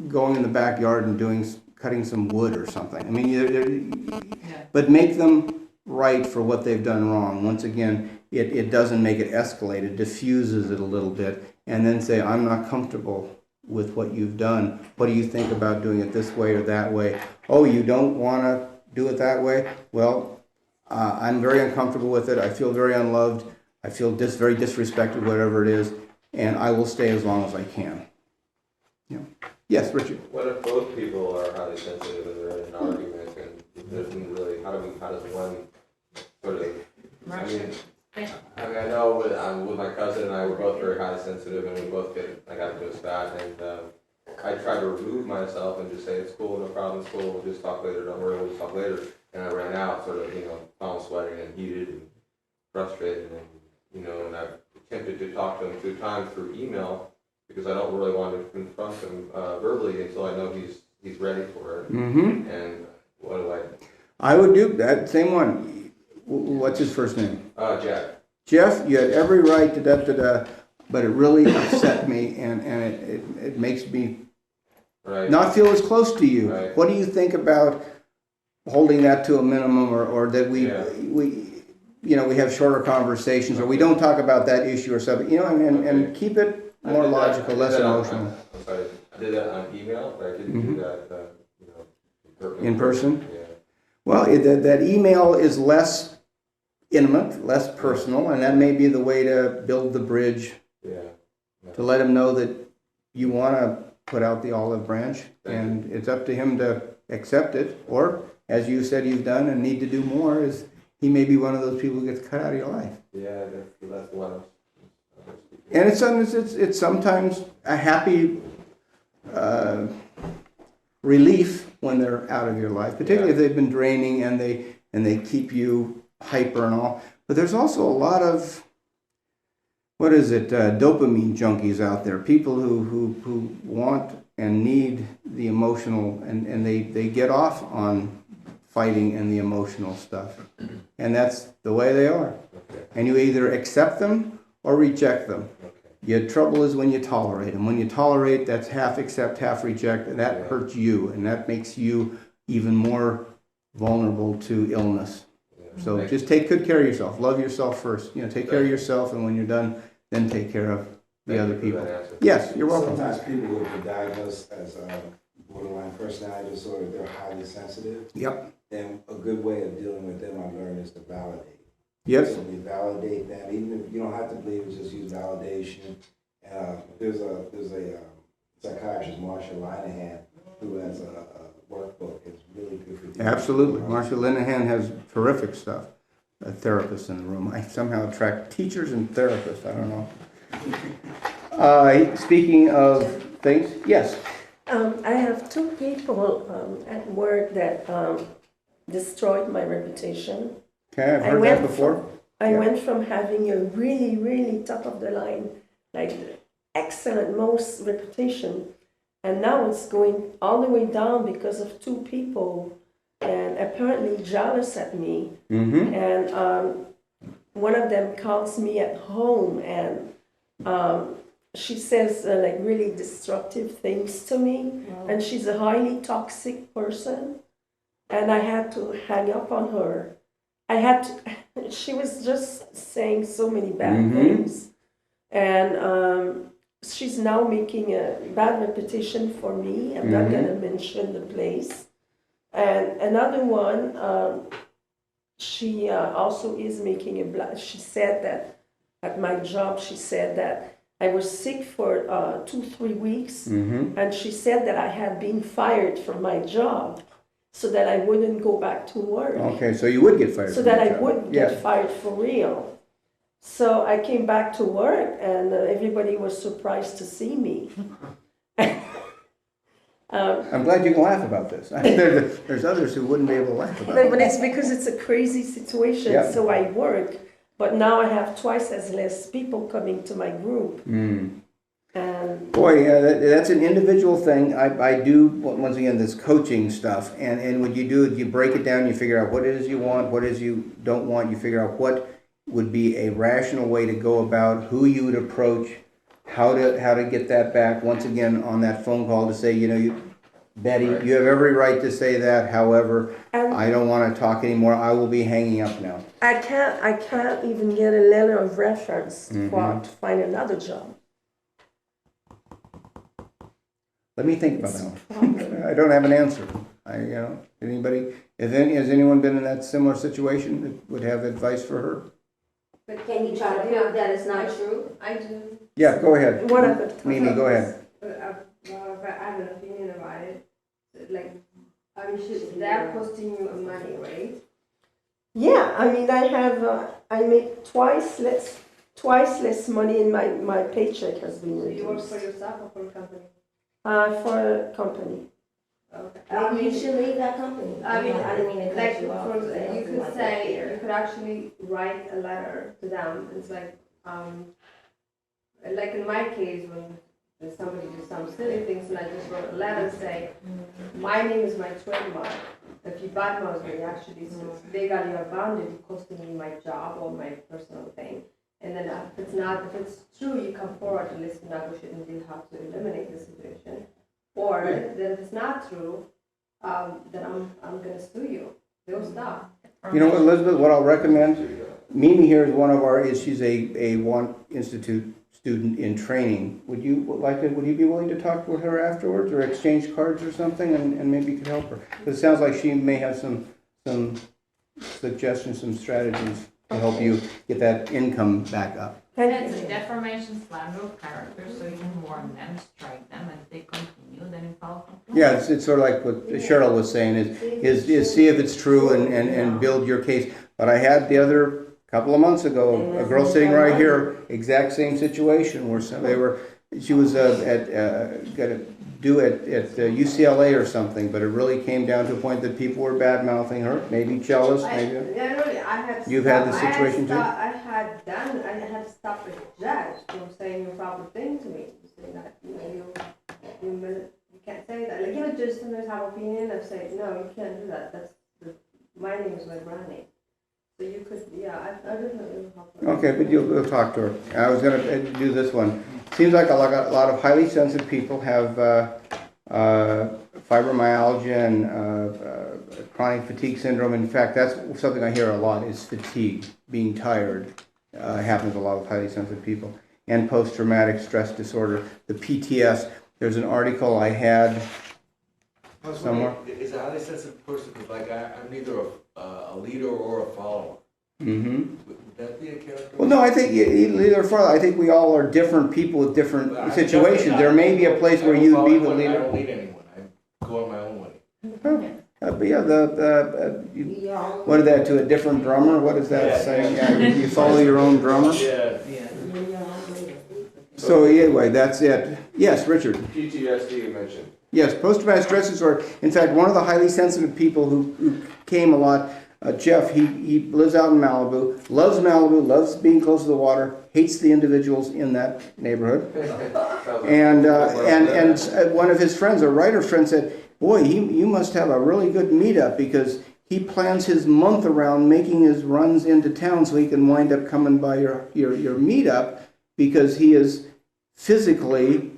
going in the backyard and cutting some wood or something? I mean, but make them right for what they've done wrong. Once again, it doesn't make it escalate. It diffuses it a little bit, and then say, I'm not comfortable with what you've done. What do you think about doing it this way or that way? Oh, you don't want to do it that way? Well, I'm very uncomfortable with it. I feel very unloved. I feel very disrespected, whatever it is, and I will stay as long as I can. Yeah. Yes, Richard. What if both people are highly sensitive and they're in an argument and there's really, how does one sort of, I mean, I know with my cousin and I, we're both very highly sensitive, and we both I got into a spat, and I tried to remove myself and just say, it's cool, no problem, it's cool, we'll just talk later, don't worry, we'll just talk later. And I ran out sort of, palm sweating and heated and frustrated, and, and I've attempted to talk to him 2 times through email, because I don't really want to confront him verbally until I know he's ready for it. Mm-hmm. And what do I? I would do that same one. What's his first name? Jeff. Jeff, you had every right to da-da-da, but it really upset me, and it makes me not feel as close to you. Right. What do you think about holding that to a minimum, or that we have shorter conversations, or we don't talk about that issue or something, and keep it more logical, less emotional. I'm sorry, I did that on email, but I didn't do that, in person? Yeah. Well, that email is less intimate, less personal, and that may be the way to build the bridge. Yeah. To let him know that you want to put out the olive branch, and it's up to him to accept it, or, as you said you've done and need to do more, is he may be one of those people who gets cut out of your life. Yeah, that's one of. And it's sometimes a happy relief when they're out of your life, particularly if they've been draining and they keep you hyper and all. But there's also a lot of, dopamine junkies out there, people who want and need the emotional, and they get off on fighting and the emotional stuff. And that's the way they are. Okay. And you either accept them or reject them. Okay. Your trouble is when you tolerate them. When you tolerate, that's half accept, half reject, and that hurts you, and that makes you even more vulnerable to illness. Yeah. So just take good care of yourself. Love yourself first. Take care of yourself, and when you're done, then take care of the other people. Yes, you're welcome. Sometimes people will be diagnosed as borderline personality disorder. They're highly sensitive. Yep. And a good way of dealing with them, I've learned, is to validate. Yes. So we validate them, even if you don't have to believe it, just use validation. There's a psychiatrist, Marsha Linehan, who has a workbook. It's really good for you. Absolutely. Marsha Linehan has terrific stuff. A therapist in the room. I somehow attract teachers and therapists. I don't know. Speaking of things, yes. I have 2 people at work that destroyed my reputation. Okay, I've heard that before. I went from having a really, really top of the line, like excellent, most reputation, and now it's going all the way down because of 2 people, and apparently jealous at me. Mm-hmm. And one of them calls me at home, and she says like really destructive things to me. Wow. And she's a highly toxic person, and I had to hang up on her. She was just saying so many bad things, and she's now making a bad reputation for me. I'm not going to mention the place. And another one, she also is making she said that at my job, she said that I was sick for 2-3 weeks, and she said that I had been fired from my job. so that I wouldn't go back to work. Okay, so you would get fired. So from that your I job. wouldn't Yeah. get fired for real. So I came back to work, and everybody was surprised to see me. I'm glad you can laugh about this. There's others who wouldn't be able to laugh about it. But it's because it's a crazy situation. Yeah. So I work, but now I have twice as less people coming to my group. And Boy, yeah, that's an individual thing. I do, once again, this coaching stuff. And what you do is you break it down, you figure out what it is you want, what it is you don't want. You figure out what would be a rational way to go about, who you would approach, how to get that back. Once again, on that phone call to say, Betty, Right. you have every right to say that. However, And- I don't want to talk anymore. I will be hanging up now. I can't even get a letter of reference to find another job. Let me think about that. I don't have an answer. Anybody, has anyone been in that similar situation that would have advice for her? But Can you try to prove that it's not true? I do. Yeah, go ahead. One at a time. Mimi, go ahead. I have an opinion about it. Like, I mean, they're costing you money, right? Yeah, I mean, I make twice less money, and my paycheck has been So you work reduced. for yourself or for a company? For a company. Okay. Maybe you should leave that company. I mean, I didn't mean to like, cut you off. you could say, you could actually write a letter to them. It's like in my case, when somebody did some silly things, and I just wrote a letter and say, my name is my trademark. If you badmouth me, actually, it's legally or bounded, it's costing me my job or my personal thing. And then if it's true, you come forward and let's negotiate and you have to eliminate the situation. Or then if it's not true, then I'm gonna sue you. They'll stop. Elizabeth, what I'll recommend, Mimi here is she's a One Institute student in training. Would you be willing to talk with her afterwards or exchange cards or something and maybe you could help her? Because it sounds like she may have some suggestions, some strategies to help you get that income back up. And it's a defamation, slander of character, so you can warn them, strike them, and if they continue, then you file complaint. Yeah, it's sort of like what Cheryl was saying, is see if it's true and build your case. But I had the other couple of months ago, a girl sitting right here, exact same situation where she was gonna do it at UCLA or something, but it really came down to a point that people were bad mouthing her, maybe jealous, maybe. You've had the situation too? I had to stop the judge from saying improper thing to me. Saying that, you can't say that. Like, judges sometimes have opinion. I've said, no, you can't do that. My name is my brand name. So you could, I definitely will help her. Okay, but you'll talk to her. I was going to do this one. Seems like a lot of highly sensitive people have fibromyalgia and chronic fatigue syndrome. In fact, that's something I hear a lot is fatigue, being tired. Happens to a lot of highly sensitive people. And post-traumatic stress disorder, the PTS. There's an article I had somewhere. Is a highly sensitive person, because like I'm neither a leader or a follower. Mm-hmm. Would that be a character? Well, no, I think either far. I think we all are different people with different situations. There may be a place where you'd be the I leader. don't lead anyone. I go on my own way. But yeah, what is that to a different drummer? What is that saying? Yeah, you follow your own drummer. Yeah. So anyway, that's it. Yes, Richard. PTSD you mentioned. Yes, post-traumatic stress disorder. In fact, one of the highly sensitive people who came a lot, Jeff, he lives out in Malibu, loves being close to the water, hates the individuals in that neighborhood. And one of his friends, a writer friend, said, boy, you must have a really good meetup because he plans his month around making his runs into town so he can wind up coming by your meetup because he is physically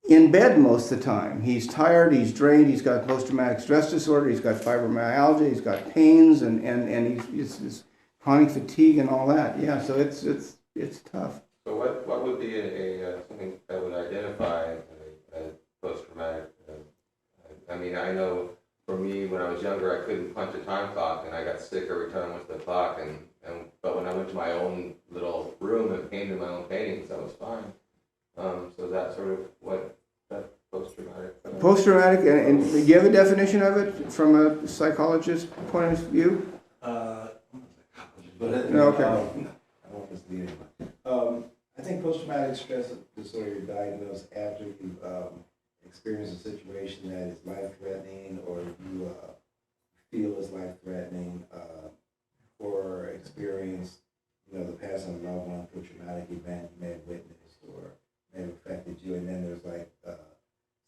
in bed most of the time. He's tired, he's drained, he's got post-traumatic stress disorder, he's got fibromyalgia, he's got pains, and he's chronic fatigue and all that. Yeah, so it's tough. So what would be something that would identify a post-traumatic? I mean, I know for me when I was younger, I couldn't punch a time clock, and I got sick every time I went to the clock. But when I went to my own little room and painted my own paintings, I was fine. So that's sort of what that post-traumatic. Post-traumatic, and do you have a definition of it from a psychologist's point of view? No, okay. I don't want this to be anybody. I think post-traumatic stress disorder is diagnosed after you experience a situation that is life-threatening, or you feel is life-threatening, or experience, the passing of a loved one through a traumatic event you may have witnessed or may have affected you, and then there's like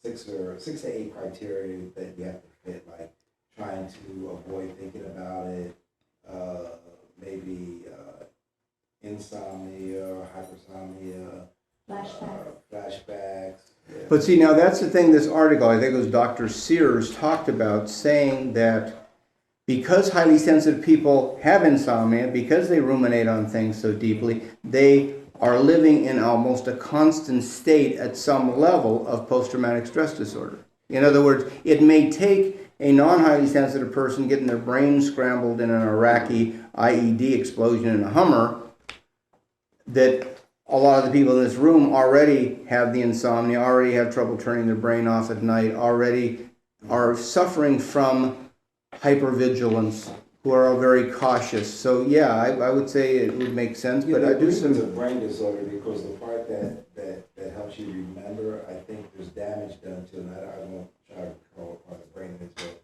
6 to 8 criteria that you have to fit, like trying to avoid thinking about it, maybe insomnia, hypersomnia, flashbacks. Yeah. But see, now that's the thing, this article, I think it was Dr. Sears, talked about, saying that because highly sensitive people have insomnia, because they ruminate on things so deeply, they are living in almost a constant state at some level of post-traumatic stress disorder. In other words, it may take a non-highly sensitive person getting their brain scrambled in an Iraqi IED explosion in a Hummer, that a lot of the people in this room already have the insomnia, already have trouble turning their brain off at night, already are suffering from hypervigilance, who are all very cautious. So yeah, I would say it would make sense, but I do It's a some... brain disorder because the part that helps you remember, I think there's damage done to it, and I won't try to call it part of the brain disorder,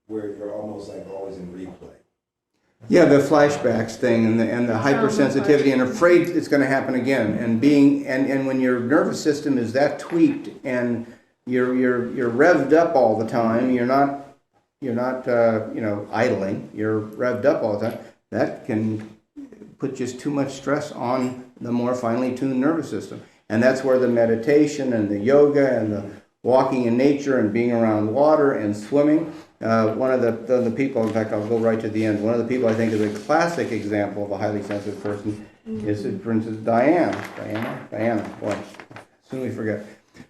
where you're almost like always in replay. Yeah, the flashbacks thing and the hypersensitivity and afraid it's going to happen again, and when your nervous system is that tweaked and you're revved up all the time, you're not idling, you're revved up all the time, that can put just too much stress on the more finely tuned nervous system. And that's where the meditation and the yoga and the walking in nature and being around water and swimming. One of the people, in fact, I'll go right to the end. One of the people I think is a classic example of a highly sensitive person is, for instance, Diana. Boy, soon we forget.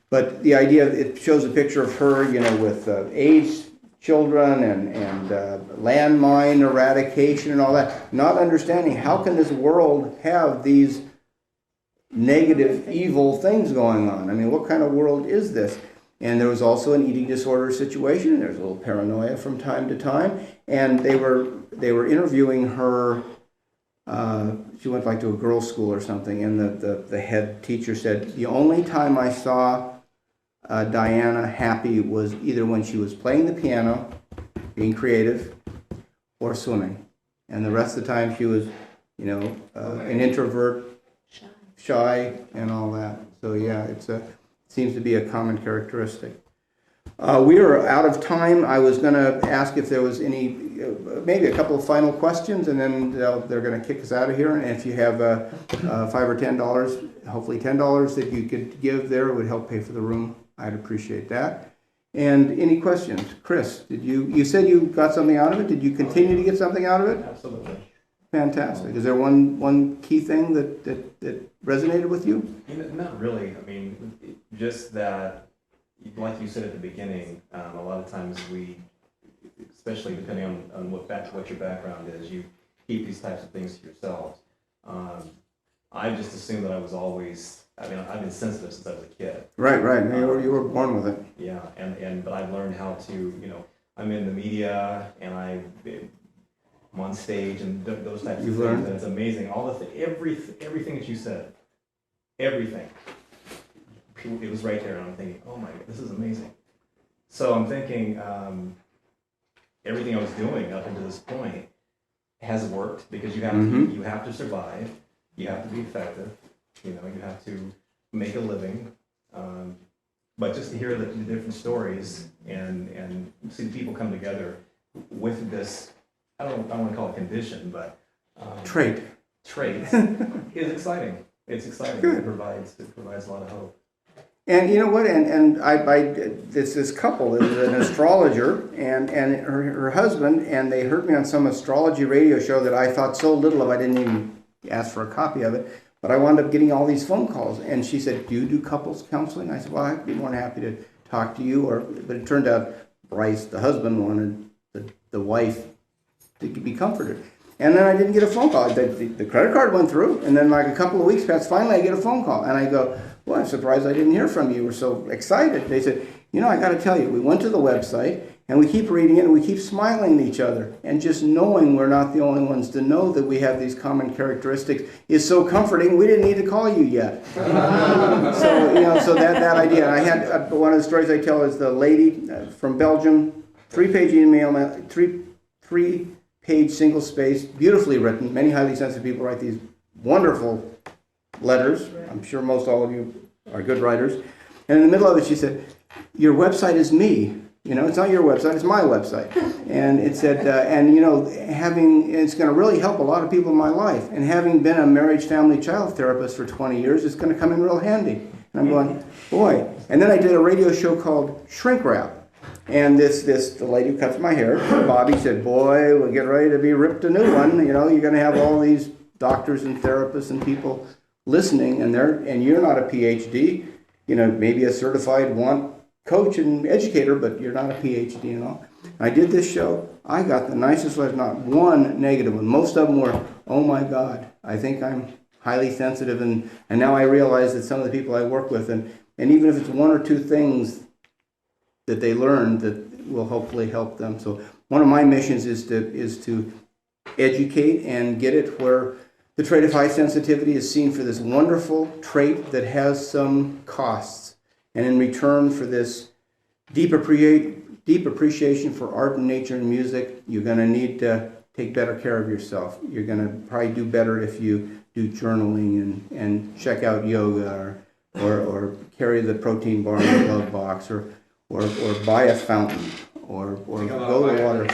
But the idea, it shows a picture of her, with aged children and landmine eradication and all that, not understanding how can this world have these negative, evil things going on. I mean, what kind of world is this? And there was also an eating disorder situation. There's a little paranoia from time to time. And they were interviewing her. She went like to a girls' school or something. And the head teacher said, the only time I saw Diana happy was either when she was playing the piano, being creative, or swimming. And the rest of the time she was, an introvert, shy, and all that. So yeah, it seems to be a common characteristic. We are out of time. I was going to ask if there was any, maybe a couple of final questions, and then they're going to kick us out of here. And if you have $5 or $10, hopefully $10 that you could give there, it would help pay for the room. I'd appreciate that. And any questions? Chris, you said you got something out of it? Did you continue to get something out of it? Absolutely. Fantastic. Is there one key thing that resonated with you? Not really. I mean, just that, like you said at the beginning, a lot of times we, especially depending on what your background is, you keep these types of things to yourselves. I just assumed that I was always, I've been sensitive since I was a kid. Right. You were born with it. Yeah, but I've learned how to, I'm in the media and I'm on stage and those types of things. And it's amazing. Everything that you said, everything. It was right there, and I'm thinking, oh my God, this is amazing. So I'm thinking, everything I was doing up until this point has worked, because you have to survive, you have to be effective, you have to make a living. But just to hear the different stories and see the people come together with this, I don't want to call it condition, but trait is exciting. It's exciting. Good. It provides a lot of hope. And you know what? And this couple is an astrologer and her husband, and they heard me on some astrology radio show that I thought so little of. I didn't even ask for a copy of it, but I wound up getting all these phone calls. And she said, "Do you do couples counseling?" I said, "Well, I'd be more than happy to talk to you." But it turned out Bryce, the husband, wanted the wife to be comforted. And then I didn't get a phone call. The credit card went through, and then like a couple of weeks passed, finally I get a phone call. And I go, well, I'm surprised I didn't hear from you. You were so excited. They said, you know, I got to tell you, we went to the website, and we keep reading it, and we keep smiling at each other. And just knowing we're not the only ones to know that we have these common characteristics is so comforting, we didn't need to call you yet. So, you know, so that idea. And I had, one of the stories I tell is the lady from Belgium, 3-page email, three-page single space, beautifully written. Many highly sensitive people write these wonderful letters. I'm sure most all of you are good writers. And in the middle of it, she said, your website is me. You know, it's not your website, it's my website. And it said, and you know, it's going to really help a lot of people in my life. And having been a marriage, family, child therapist for 20 years, it's going to come in real handy. And I'm going, boy. And then I did a radio show called Shrink Wrap. And the lady who cuts my hair, Bobby, said, boy, we'll get ready to be ripped a new one. You know, you're going to have all these doctors and therapists and people listening, and you're not a PhD, you know, maybe a certified coach and educator, but you're not a PhD and all. I did this show. I got the nicest letters, not one negative one. Most of them were, oh my God, I think I'm highly sensitive, and now I realize that some of the people I work with, and even if it's one or two things that they learned that will hopefully help them. So one of my missions is to educate and get it where the trait of high sensitivity is seen for this wonderful trait that has some costs. And in return for this deep appreciation for art and nature and music, you're going to need to take better care of yourself. You're going to probably do better if you do journaling and check out yoga or carry the protein bar in the glove box or buy a fountain or go to water.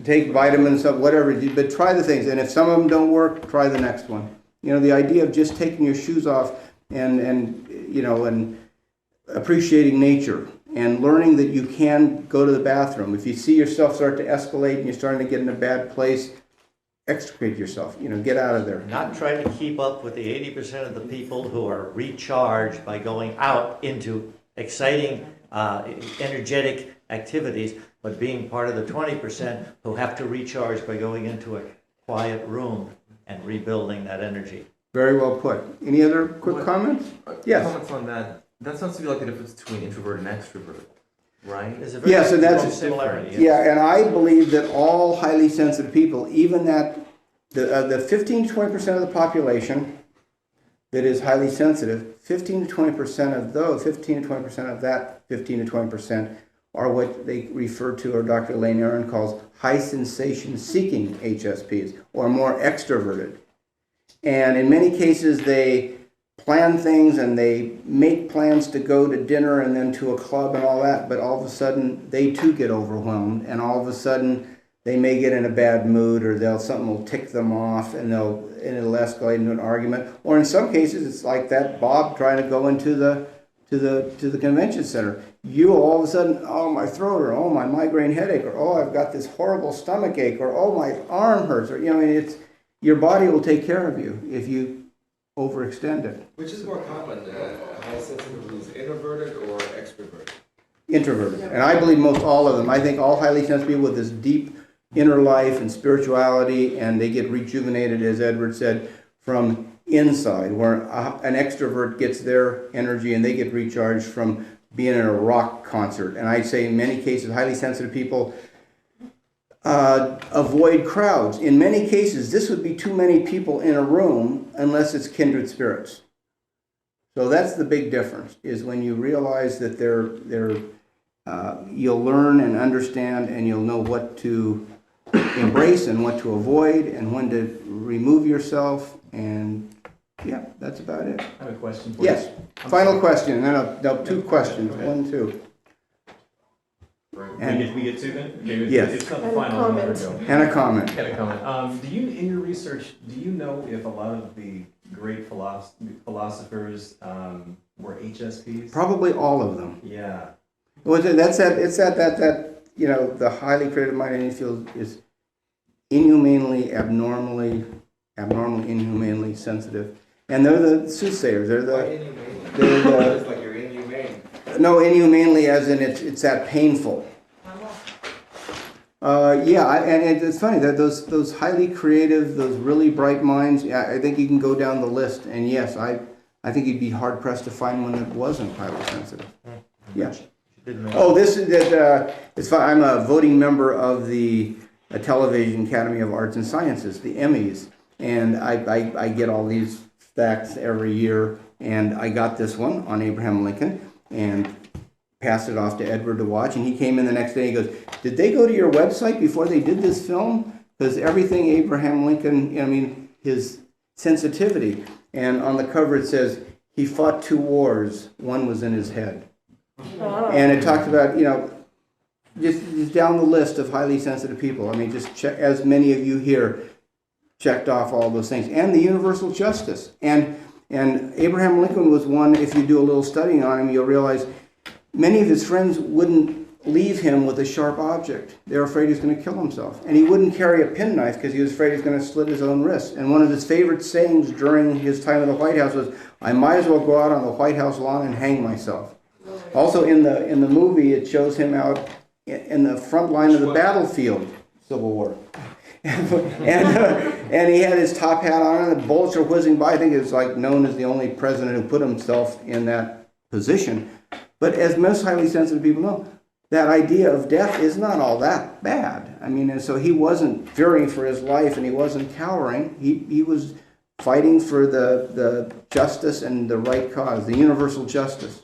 Take vitamins, whatever, but try the things. And if some of them don't work, try the next one. You know, the idea of just taking your shoes off and you know, and appreciating nature and learning that you can go to the bathroom. If you see yourself start to escalate and you're starting to get in a bad place, extricate yourself, you know, get out of there. Not trying to keep up with the 80% of the people who are recharged by going out into exciting, energetic activities, but being part of the 20% who have to recharge by going into a quiet room and rebuilding that energy. Very well put. Any other quick comments? Yes. Comments on that. That sounds to be like the difference between introvert and extrovert, right? There's a very yes, and that's similarity. Yes. Yeah, and I believe that all highly sensitive people, even that the 15 to 20% of the population that is highly sensitive, 15 to 20% of those, 15 to 20% of that 15 to 20% are what they refer to, or Dr. Elaine Aron calls, high sensation seeking HSPs, or more extroverted. And in many cases, they plan things and they make plans to go to dinner and then to a club and all that, but all of a sudden they too get overwhelmed, and all of a sudden they may get in a bad mood, or something will tick them off, and it'll escalate into an argument. Or in some cases, it's like that Bob trying to go into the convention center. You all of a sudden, oh, my throat, or oh, my migraine headache, or oh, I've got this horrible stomach ache, or oh, my arm hurts, or you know, it's your body will take care of you if you overextend it. Which is more common, high sensitivity is introverted or extroverted? Introverted, and I believe most all of them. I think all highly sensitive people with this deep inner life and spirituality, and they get rejuvenated, as Edward said, from inside, where an extrovert gets their energy and they get recharged from being in a rock concert. And I'd say in many cases, highly sensitive people avoid crowds. In many cases, this would be too many people in a room unless it's kindred spirits. So that's the big difference, is when you realize that you'll learn and understand, and you'll know what to embrace and what to avoid and when to remove yourself. And yeah, that's about it. I have a question for you. Yes. Final question, and then two questions. 1, 2. And we get two then? Okay, yes. It's not the final one. And a comment. And a comment. Do you, in your research, do you know if a lot of the great philosophers were HSPs? Probably all of them. Yeah. Well, it's that you know, the highly creative mind field is inhumanely, abnormally, inhumanely sensitive, and they're the soothsayers. It's like you're inhumane. No, inhumanely as in it's that painful. And it's funny that those highly creative, those really bright minds. I think you can go down the list, and yes, I think you'd be hard pressed to find one that wasn't highly sensitive. Yeah. Oh, this is that. It's fine. I'm a voting member of the Television Academy of Arts and Sciences, the Emmys, and I get all these facts every year, and I got this one on Abraham Lincoln, and passed it off to Edward to watch, and he came in the next day and he goes, did they go to your website before they did this film? Because everything Abraham Lincoln, I mean, his sensitivity, and on the cover it says, he fought 2 wars, one was in his head. And it talks about, just down the list of highly sensitive people. I mean, just check, as many of you here checked off all those things. And the universal justice. And Abraham Lincoln was one, if you do a little studying on him, you'll realize many of his friends wouldn't leave him with a sharp object. They were afraid he was going to kill himself. And he wouldn't carry a penknife because he was afraid he was going to slit his own wrist. And one of his favorite sayings during his time in the White House was, I might as well go out on the White House lawn and hang myself. Also in the movie, it shows him out in the front line of the battlefield, Civil War. And he had his top hat on and the bullets are whizzing by. I think it's like known as the only president who put himself in that position. But as most highly sensitive people know, that idea of death is not all that bad. I mean, and so he wasn't fearing for his life and he wasn't cowering. He was fighting for the justice and the right cause, the universal justice.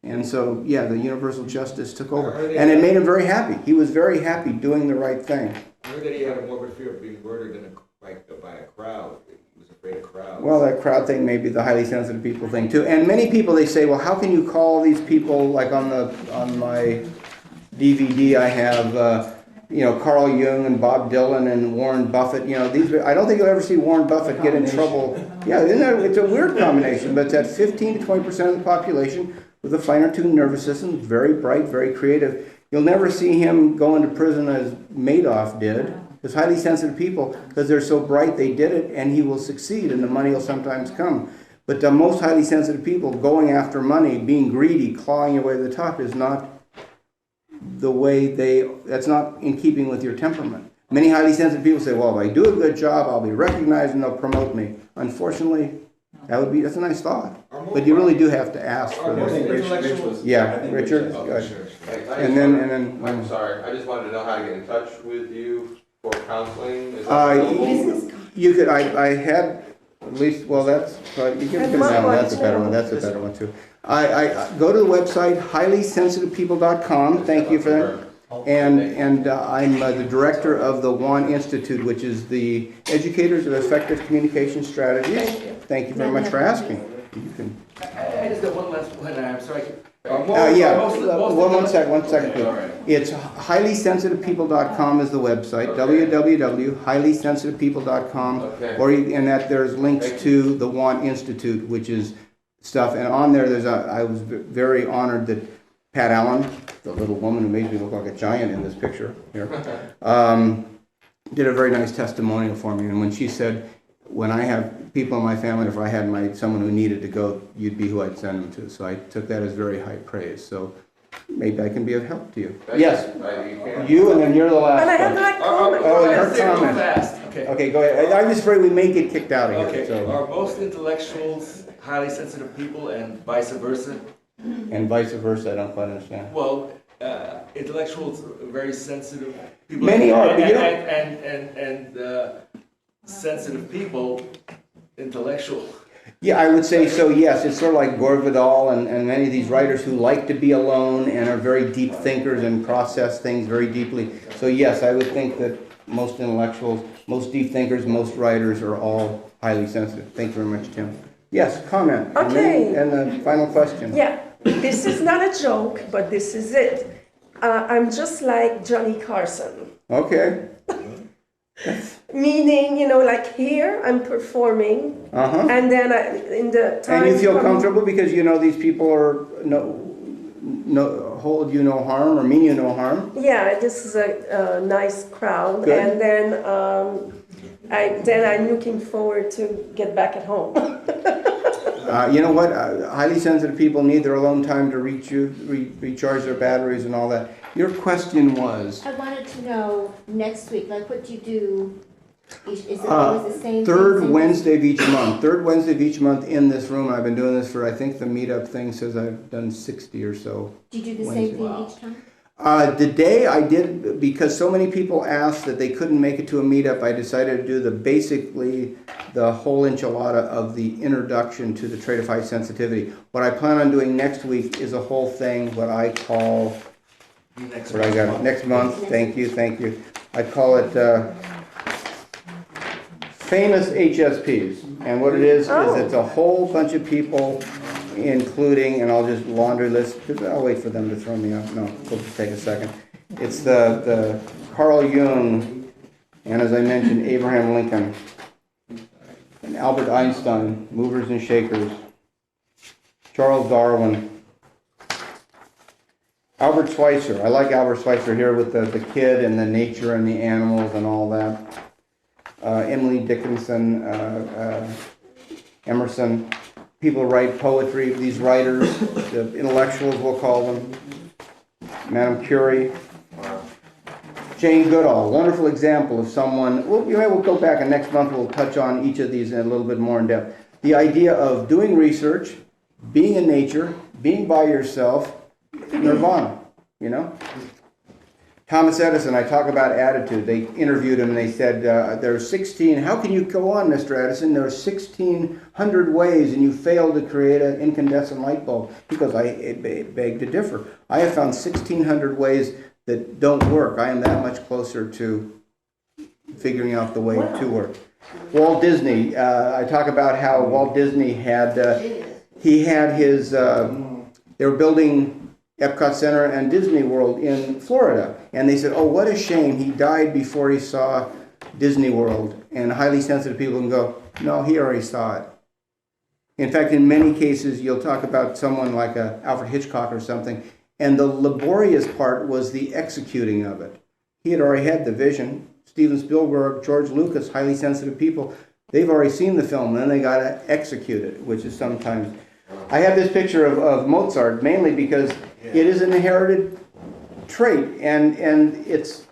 And so, yeah, the universal justice took over. And it made him very happy. He was very happy doing the right thing. I heard that he had a morbid fear of being murdered by a crowd. He was afraid of crowds. Well, that crowd thing may be the highly sensitive people thing too. And many people, they say, well, how can you call these people, like on my DVD I have, Carl Jung and Bob Dylan and Warren Buffett. I don't think you'll ever see Warren Buffett get in trouble. Yeah, it's a weird combination, but it's at 15 to 20% of the population with a finer tuned nervous system, very bright, very creative. You'll never see him go into prison as Madoff did. Because highly sensitive people, because they're so bright, they did it, and he will succeed, and the money will sometimes come. But the most highly sensitive people going after money, being greedy, clawing your way to the top is not the way that's not in keeping with your temperament. Many highly sensitive people say, well, if I do a good job, I'll be recognized and they'll promote me. Unfortunately, that's a nice thought. But you really do have to ask for this. Yeah, Richard? And then I'm sorry, I just wanted to know how to get in touch with you for counseling. Is that available? You could, I had, at least, well, that's, you can give that one, that's a better one, that's a better one too. I go to the website, highlysensitivepeople.com, thank you for that. And I'm the director of the WAN Institute, which is the Educators of Effective Communication Strategies. Thank you very much for asking. You can. I just got one last one, I'm sorry. One second, please. It's highlysensitivepeople.com is the website, www.highlysensitivepeople.com, and that there's links to the WAN Institute, which is stuff, and on there, I was very honored that Pat Allen, the little woman who made me look like a giant in this picture here, did a very nice testimonial for me, and when she said, when I have people in my family, if I had someone who needed to go, you'd be who I'd send them to. So I took that as very high praise. So maybe I can be of help to you. Yes. You, and then you're the last one. And I have my comment. Oh, her comment. Okay, go ahead. I'm just afraid we may get kicked out of here. Okay. So. Are most intellectuals highly sensitive people and vice versa? And vice versa, I don't quite understand. Well, intellectuals are very sensitive people. Many are, but and sensitive people, intellectual. Yeah, I would say so, yes. It's sort of like Gore Vidal and many of these writers who like to be alone and are very deep thinkers and process things very deeply. So yes, I would think that most intellectuals, most deep thinkers, most writers are all highly sensitive. Thank you very much, Tim. Yes, comment. Okay. And the final question. Yeah, this is not a joke, but this is it. I'm just like Johnny Carson. Okay. Meaning, like here, I'm performing, and then in the time. And you feel comfortable because you know these people are hold you no harm or mean you no harm. Yeah, this is a nice crowd, Good. and then I'm looking forward to get back at home. You know what? Highly sensitive people need their alone time to recharge their batteries and all that. Your question was, I wanted to know next week, like what do you do? Is it always the same? third thing? Wednesday of each month. Third Wednesday of each month in this room. I've been doing this for, I think the Meetup thing says I've done 60 or so. Do you do the Wednesday. same thing each time? The day I did, because so many people asked that they couldn't make it to a meetup, I decided to do basically the whole enchilada of the introduction to the trait of high sensitivity. What I plan on doing next week is a whole thing, what I call, next month, thank you. I call it famous HSPs. And what it is it's a whole bunch of people, including, and I'll just laundry list, I'll wait for them to throw me out. No, it'll just take a second. It's the Carl Jung, and as I mentioned, Abraham Lincoln, and Albert Einstein, movers and shakers, Charles Darwin, Albert Schweitzer. I like Albert Schweitzer here with the kid and the nature and the animals and all that. Emily Dickinson, Emerson. People write poetry, these writers, the intellectuals we'll call them. Madame Curie. Jane Goodall, wonderful example of someone, we'll go back and next month we'll touch on each of these in a little bit more in depth. The idea of doing research, being in nature, being by yourself, nirvana, you know? Thomas Edison, I talk about attitude. They interviewed him and they said, there are 16, how can you go on, Mr. Edison? There are 1,600 ways and you failed to create an incandescent light bulb. He goes, I beg to differ. I have found 1,600 ways that don't work. I am that much closer to figuring out the way to work. Walt Disney, I talk about how Walt Disney had, he had his, they were building Epcot Center and Disney World in Florida. And they said, oh, what a shame. He died before he saw Disney World. And highly sensitive people can go, no, he already saw it. In fact, in many cases, you'll talk about someone like Alfred Hitchcock or something, and the laborious part was the executing of it. He had already had the vision. Steven Spielberg, George Lucas, highly sensitive people, they've already seen the film, and then they got to execute it, which is sometimes... I have this picture of Mozart, mainly because it is an inherited trait, and it's,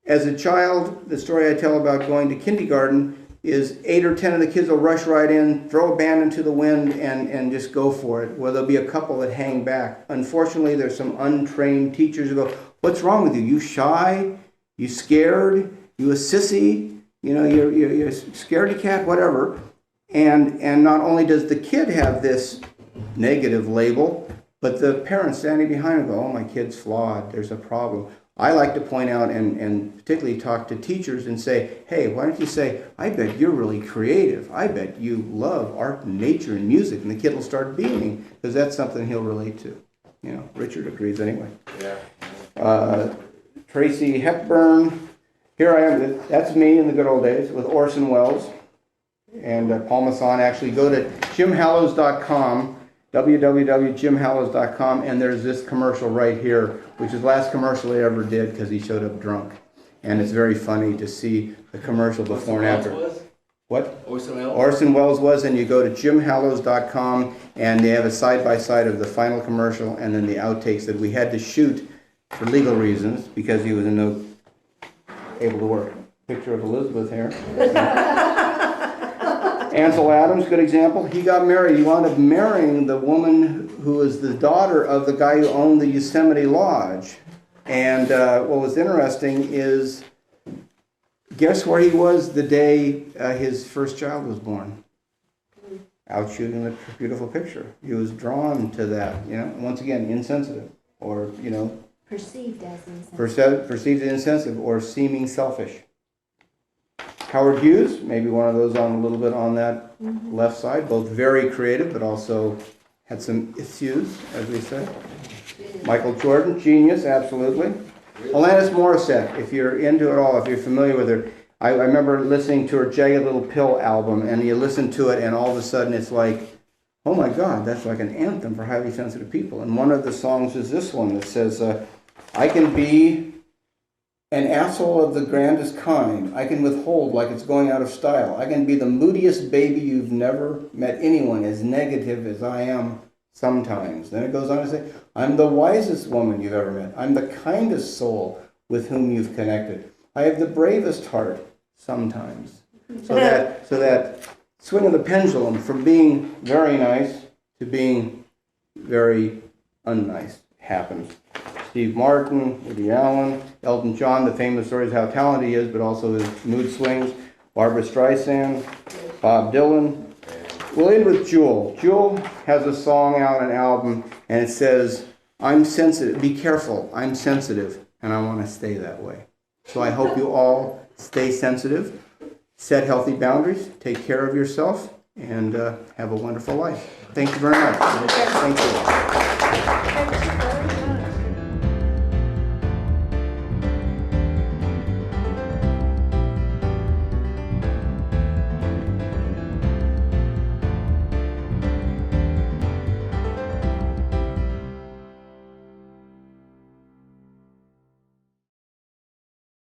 as a child, the story I tell about going to kindergarten is 8 or 10 of the kids will rush right in, throw a band into the wind, and just go for it. Well, there'll be a couple that hang back. Unfortunately, there's some untrained teachers who go, what's wrong with you? You shy? You scared? You a sissy? You know, you're scaredy cat, whatever. And not only does the kid have this negative label, but the parents standing behind him go, oh, my kid's flawed, there's a problem. I like to point out and particularly talk to teachers and say, hey, why don't you say, I bet you're really creative. I bet you love art and nature and music. And the kid will start beaming because that's something he'll relate to. You know, Richard agrees anyway. Yeah. Tracy Hepburn. Here I am. That's me in the good old days with Orson Welles and Paul Masson. Actually, go to jimhallowes.com, www.jimhallowes.com, and there's this commercial right here, which is the last commercial he ever did because he showed up drunk. And it's very funny to see the commercial before and after. What? Orson Welles? Orson Welles was, and you go to jimhallowes.com, and they have a side-by-side of the final commercial and then the outtakes that we had to shoot for legal reasons because he was no able to work. Picture of Elizabeth here. Ansel Adams, good example. He got married. He wound up marrying the woman who was the daughter of the guy who owned the Yosemite Lodge. And what was interesting is, guess where he was the day his first child was born? Out shooting a beautiful picture. He was drawn to that, you know. Once again, insensitive, or, you know. Perceived as insensitive. Perceived as insensitive, or seeming selfish. Howard Hughes, maybe one of those on a little bit on that left side, both very creative, but also had some issues, as we say. Michael Jordan, genius, absolutely. Alanis Morissette, if you're into it all, if you're familiar with her, I remember listening to her Jagged Little Pill album, and you listen to it, and all of a sudden it's like, oh my God, that's like an anthem for highly sensitive people. And one of the songs is this one that says, I can be an asshole of the grandest kind. I can withhold like it's going out of style. I can be the moodiest baby you've never met anyone as negative as I am sometimes. Then it goes on to say, I'm the wisest woman you've ever met. I'm the kindest soul with whom you've connected. I have the bravest heart sometimes. So that swing of the pendulum from being very nice to being very unnice happens. Steve Martin, Woody Allen, Elton John, the famous stories how talented he is, but also his mood swings. Barbara Streisand, Bob Dylan. We'll end with Jewel. Jewel has a song out, an album, and it says, I'm sensitive, be careful, I'm sensitive, and I want to stay that way. So I hope you all stay sensitive, set healthy boundaries, take care of yourself, and have a wonderful life. Thank you very much. Thank you.